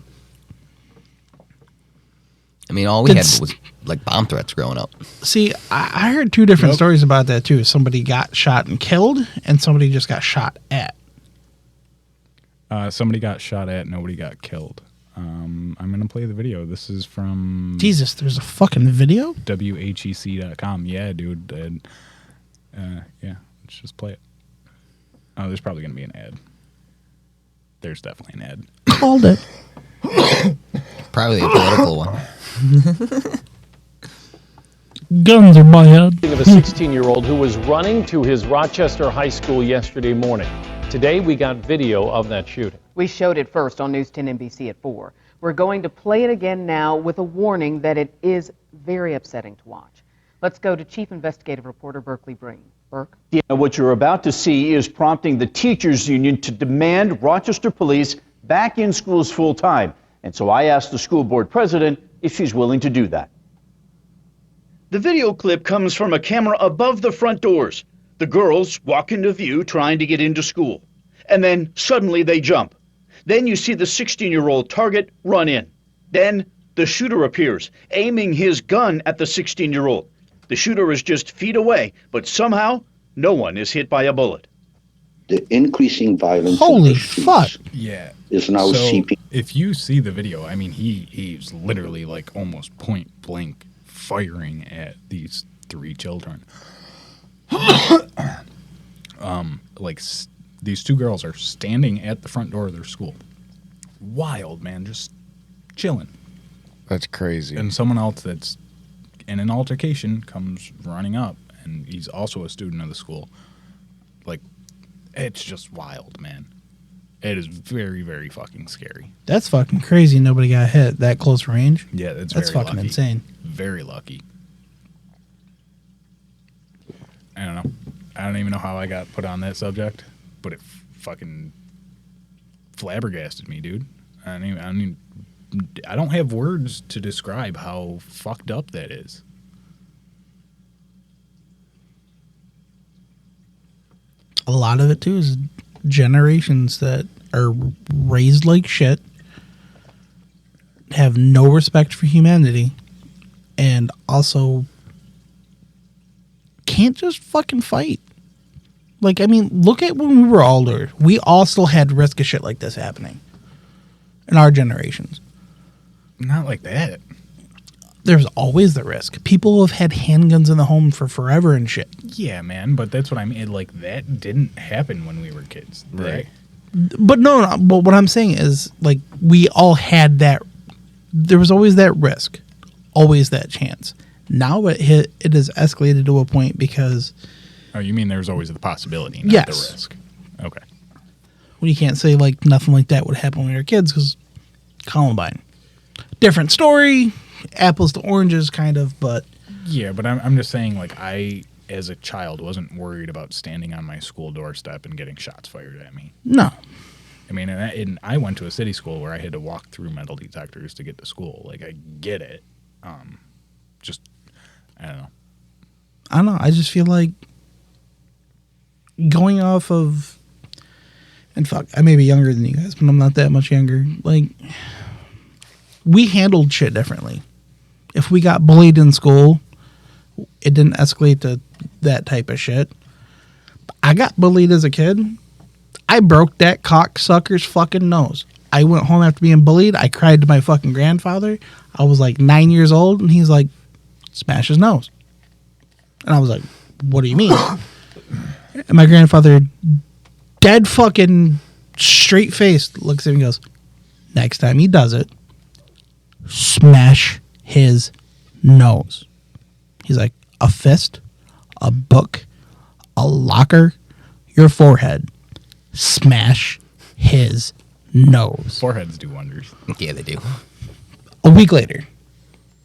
I mean, all we had was like bomb threats growing up. See, I heard 2 different stories about that too. Somebody got shot and killed, and somebody just got shot at. Somebody got shot at, nobody got killed. I'm going to play the video. This is from... Jesus, there's a fucking video? WHEC.com. Yeah, dude. Yeah, let's just play it. Oh, there's probably going to be an ad. There's definitely an ad. Called it. Probably a political one. Guns are my head. Of a 16-year-old who was running to his Rochester high school yesterday morning. Today, we got video of that shooting. We showed it first on News 10 NBC at 4. We're going to play it again now with a warning that it is very upsetting to watch. Let's go to Chief Investigative Reporter Berkeley Breen. Burke? Yeah, what you're about to see is prompting the teachers union to demand Rochester police back in schools full time. And so I asked the school board president if she's willing to do that. The video clip comes from a camera above the front doors. The girls walk into view trying to get into school. And then suddenly they jump. Then you see the 16-year-old target run in. Then the shooter appears, aiming his gun at the 16-year-old. The shooter is just feet away, but somehow no one is hit by a bullet. The increasing violence Holy fuck. Yeah. is now seeping. If you see the video, I mean, he's literally like almost point blank firing at these 3 children. These 2 girls are standing at the front door of their school. Wild, man, just chilling. That's crazy. And someone else that's in an altercation comes running up, and he's also a student of the school. Like, it's just wild, man. It is very, very fucking scary. That's fucking crazy. Nobody got hit that close range. Yeah, that's very fucking lucky. insane. Very lucky. I don't know. I don't even know how I got put on that subject, but it fucking flabbergasted me, dude. I don't have words to describe how fucked up that is. A lot of it too is generations that are raised like shit, have no respect for humanity, and also can't just fucking fight. Like, I mean, look at when we were older. We all still had risk of shit like this happening in our generations. Not like that. there's always the risk. People have had handguns in the home for forever and shit. Yeah, man, but that's what I mean. Like, that didn't happen when we were kids. Right. But no, but what I'm saying is, like, we all had that. There was always that risk, always that chance. Now it has escalated to a point because. Oh, you mean there's always the possibility, not yes. the risk? Okay. Well, you can't say like nothing like that would happen when we were kids because Columbine, different story, apples to oranges, kind of. But yeah, but I'm just saying, like, I as a child wasn't worried about standing on my school doorstep and getting shots fired at me. No. I mean, and I went to a city school where I had to walk through metal detectors to get to school. Like, I get it. Just, I don't know. I don't know. I just feel like going off of, and fuck, I may be younger than you guys, but I'm not that much younger. Like, we handled shit differently. If we got bullied in school, it didn't escalate to that type of shit. I got bullied as a kid. I broke that cocksucker's fucking nose. I went home after being bullied. I cried to my fucking grandfather. I was like 9 years old, and he's like, smash his nose. And I was like, what do you mean? And my grandfather, dead fucking straight faced, looks at me and goes, next time he does it, smash his nose. He's like, a fist, a book, a locker, your forehead. Smash his nose. Foreheads do wonders. Yeah, they do. A week later,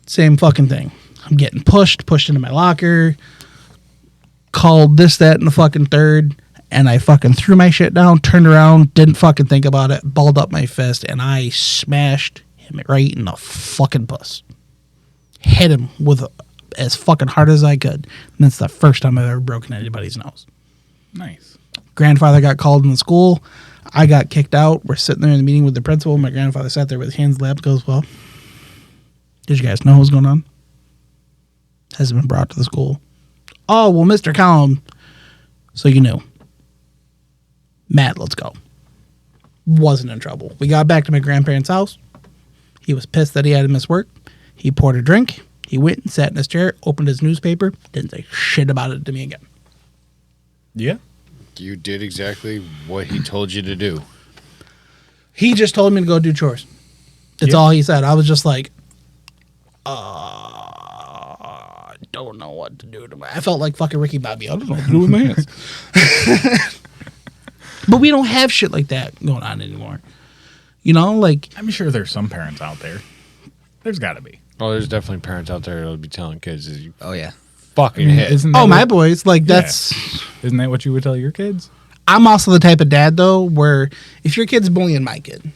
same fucking thing. I'm getting pushed into my locker, called this, that, and the fucking third, and I fucking threw my shit down, turned around, didn't fucking think about it, balled up my fist, and I smashed him right in the fucking puss. Hit him with as fucking hard as I could. And that's the first time I've ever broken anybody's nose. Nice. Grandfather got called in the school. I got kicked out. We're sitting there in the meeting with the principal. My grandfather sat there with his hands lapped, goes, well, did you guys know what was going on? Hasn't been brought to the school. Oh, well, Mr. Collin, so you knew. Matt, let's go. Wasn't in trouble. We got back to my grandparents' house. He was pissed that he had to miss work. He poured a drink. He went and sat in his chair, opened his newspaper, didn't say shit about it to me again. Yeah. You did exactly what he told you to do. He just told me to go do chores. That's all he said. I was just like, I don't know what to do. I felt like fucking Ricky Bobby. I don't know what to do with my hands. But we don't have shit like that going on anymore. You know, like... I'm sure there's some parents out there. There's got to be. Oh, there's definitely parents out there that'll be telling kids, oh, yeah. Fucking hit. My boys, like, that's... Isn't that what you would tell your kids? I'm also the type of dad, though, where if your kid's bullying my kid,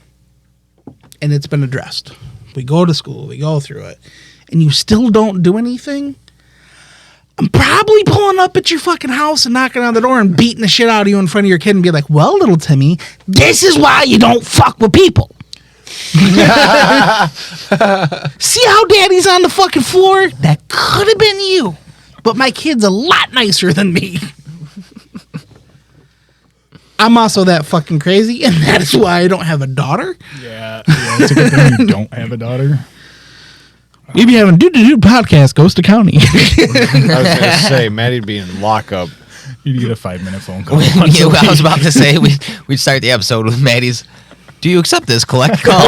and it's been addressed, we go to school, we go through it, and you still don't do anything, I'm probably pulling up at your fucking house and knocking on the door and beating the shit out of you in front of your kid and be like, well, little Timmy, this is why you don't fuck with people. See how daddy's on the fucking floor? That could have been you. But my kid's a lot nicer than me. I'm also that fucking crazy, and that is why I don't have a daughter. Yeah, it's a good thing you don't have a daughter. You'd be having do podcast, Ghost County. I was going to say, Maddie'd be in lockup. You'd get a 5-minute phone call. I was about to say, we'd start the episode with Maddie's, do you accept this collect call?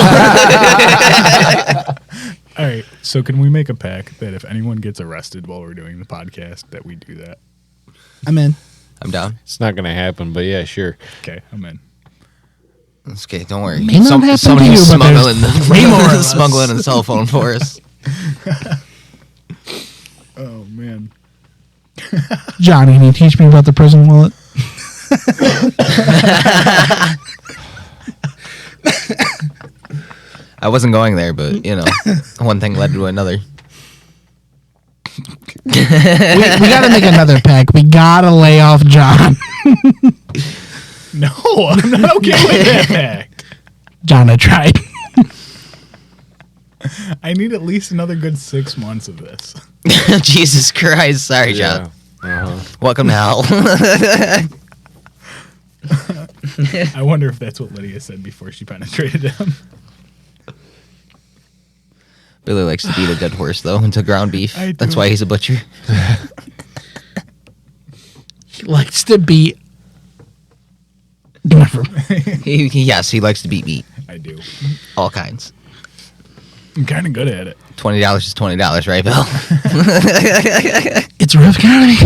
All right, so can we make a pact that if anyone gets arrested while we're doing the podcast, that we do that? I'm in. I'm down. It's not going to happen, but yeah, sure. Okay, I'm in. It's okay, don't worry. May not happen Somebody to you, but smuggling a cell phone for us. Oh, man. Johnny, can you teach me about the prison wallet? I wasn't going there, but, you know, one thing led to another. we got to make another pack. We got to lay off John. No, I'm not okay with that pack. John, I tried. I need at least another good 6 months of this. Jesus Christ. Sorry, John. Welcome to hell. I wonder if that's what Lydia said before she penetrated him. Billy likes to beat a dead horse, though, into ground beef. That's why he's a butcher. He likes to beat. Yes, he likes to beat meat. I do. All kinds. I'm kind of good at it. $20 is $20, right, Bill? It's a rough economy.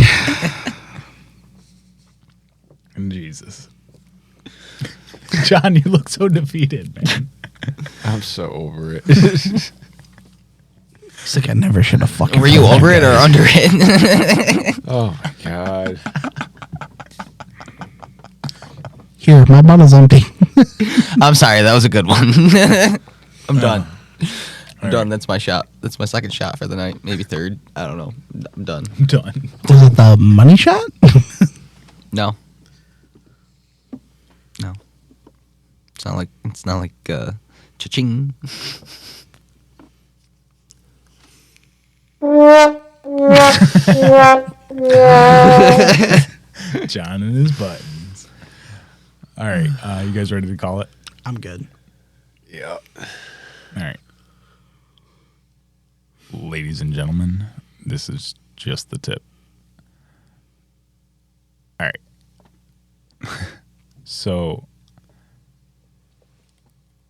Jesus. John, you look so defeated, man. I'm so over it. It's like I never should have fucking. Were you over it or under it? Oh my god. Here, my bottle's empty. I'm sorry, that was a good one. I'm done. I'm done. That's my shot. That's my second shot for the night. Maybe third. I don't know. I'm done. I'm done. Was it the money shot? No. No. It's not like cha-ching. John and his buttons. All right, you guys ready to call it? I'm good. Yeah. All right. Ladies and gentlemen, this is just the tip. All right. So,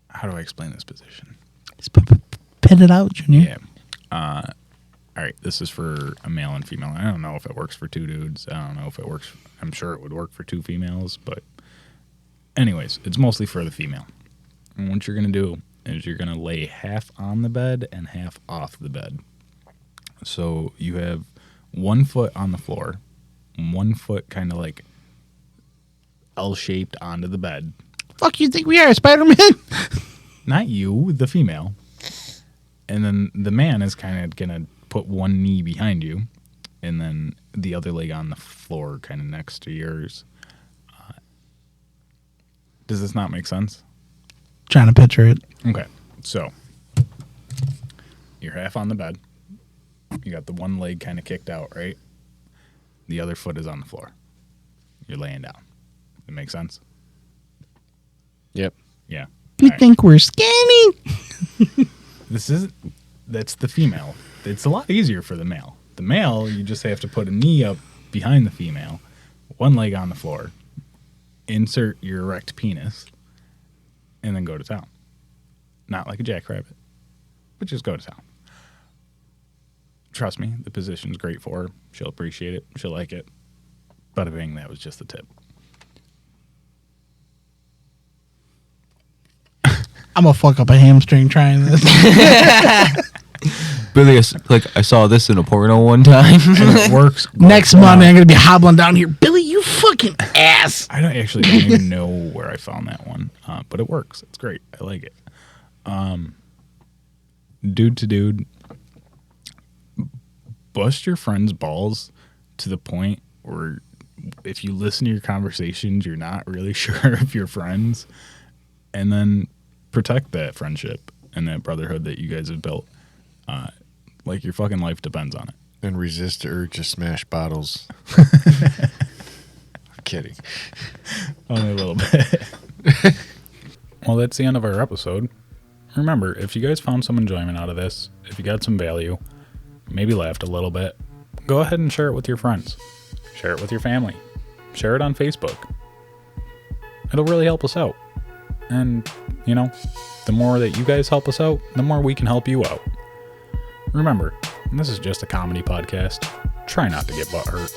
how do I explain this position? Just pin it out, Junior. Yeah. All right, this is for a male and female. I don't know if it works for two dudes. I don't know if it works. I'm sure it would work for two females, but anyways, it's mostly for the female. And what you're going to do is you're going to lay half on the bed and half off the bed. So you have 1 foot on the floor, 1 foot kind of like L-shaped onto the bed. Fuck you think we are, Spider-Man? Not you, the female. And then the man is kind of going to put one knee behind you and then the other leg on the floor kind of next to yours. Does this not make sense? Trying to picture it. Okay, so you're half on the bed. You got the one leg kind of kicked out, right? The other foot is on the floor. You're laying down. That makes sense? Yep. Yeah. We think we're skinny. That's the female. It's a lot easier for the male. The male, you just have to put a knee up behind the female, one leg on the floor, insert your erect penis, and then go to town. Not like a jackrabbit, but just go to town. Trust me, the position's great for her. She'll appreciate it. She'll like it. Bada bing, that was just the tip. I'm gonna fuck up a hamstring trying this. Billy, I saw this in a porno one time. And it works. Next Monday, I'm gonna be hobbling down here. Billy, you fucking ass. I don't even know where I found that one, but it works. It's great. I like it. Dude to dude, bust your friend's balls to the point where if you listen to your conversations, you're not really sure if you're friends, and then protect that friendship and that brotherhood that you guys have built. Like your fucking life depends on it. And resist the urge to smash bottles. I'm kidding. Only a little bit. Well, that's the end of our episode. Remember, if you guys found some enjoyment out of this, if you got some value, maybe laughed a little bit, go ahead and share it with your friends. Share it with your family. Share it on Facebook. It'll really help us out. And, you know, the more that you guys help us out, the more we can help you out. Remember, this is just a comedy podcast. Try not to get butthurt.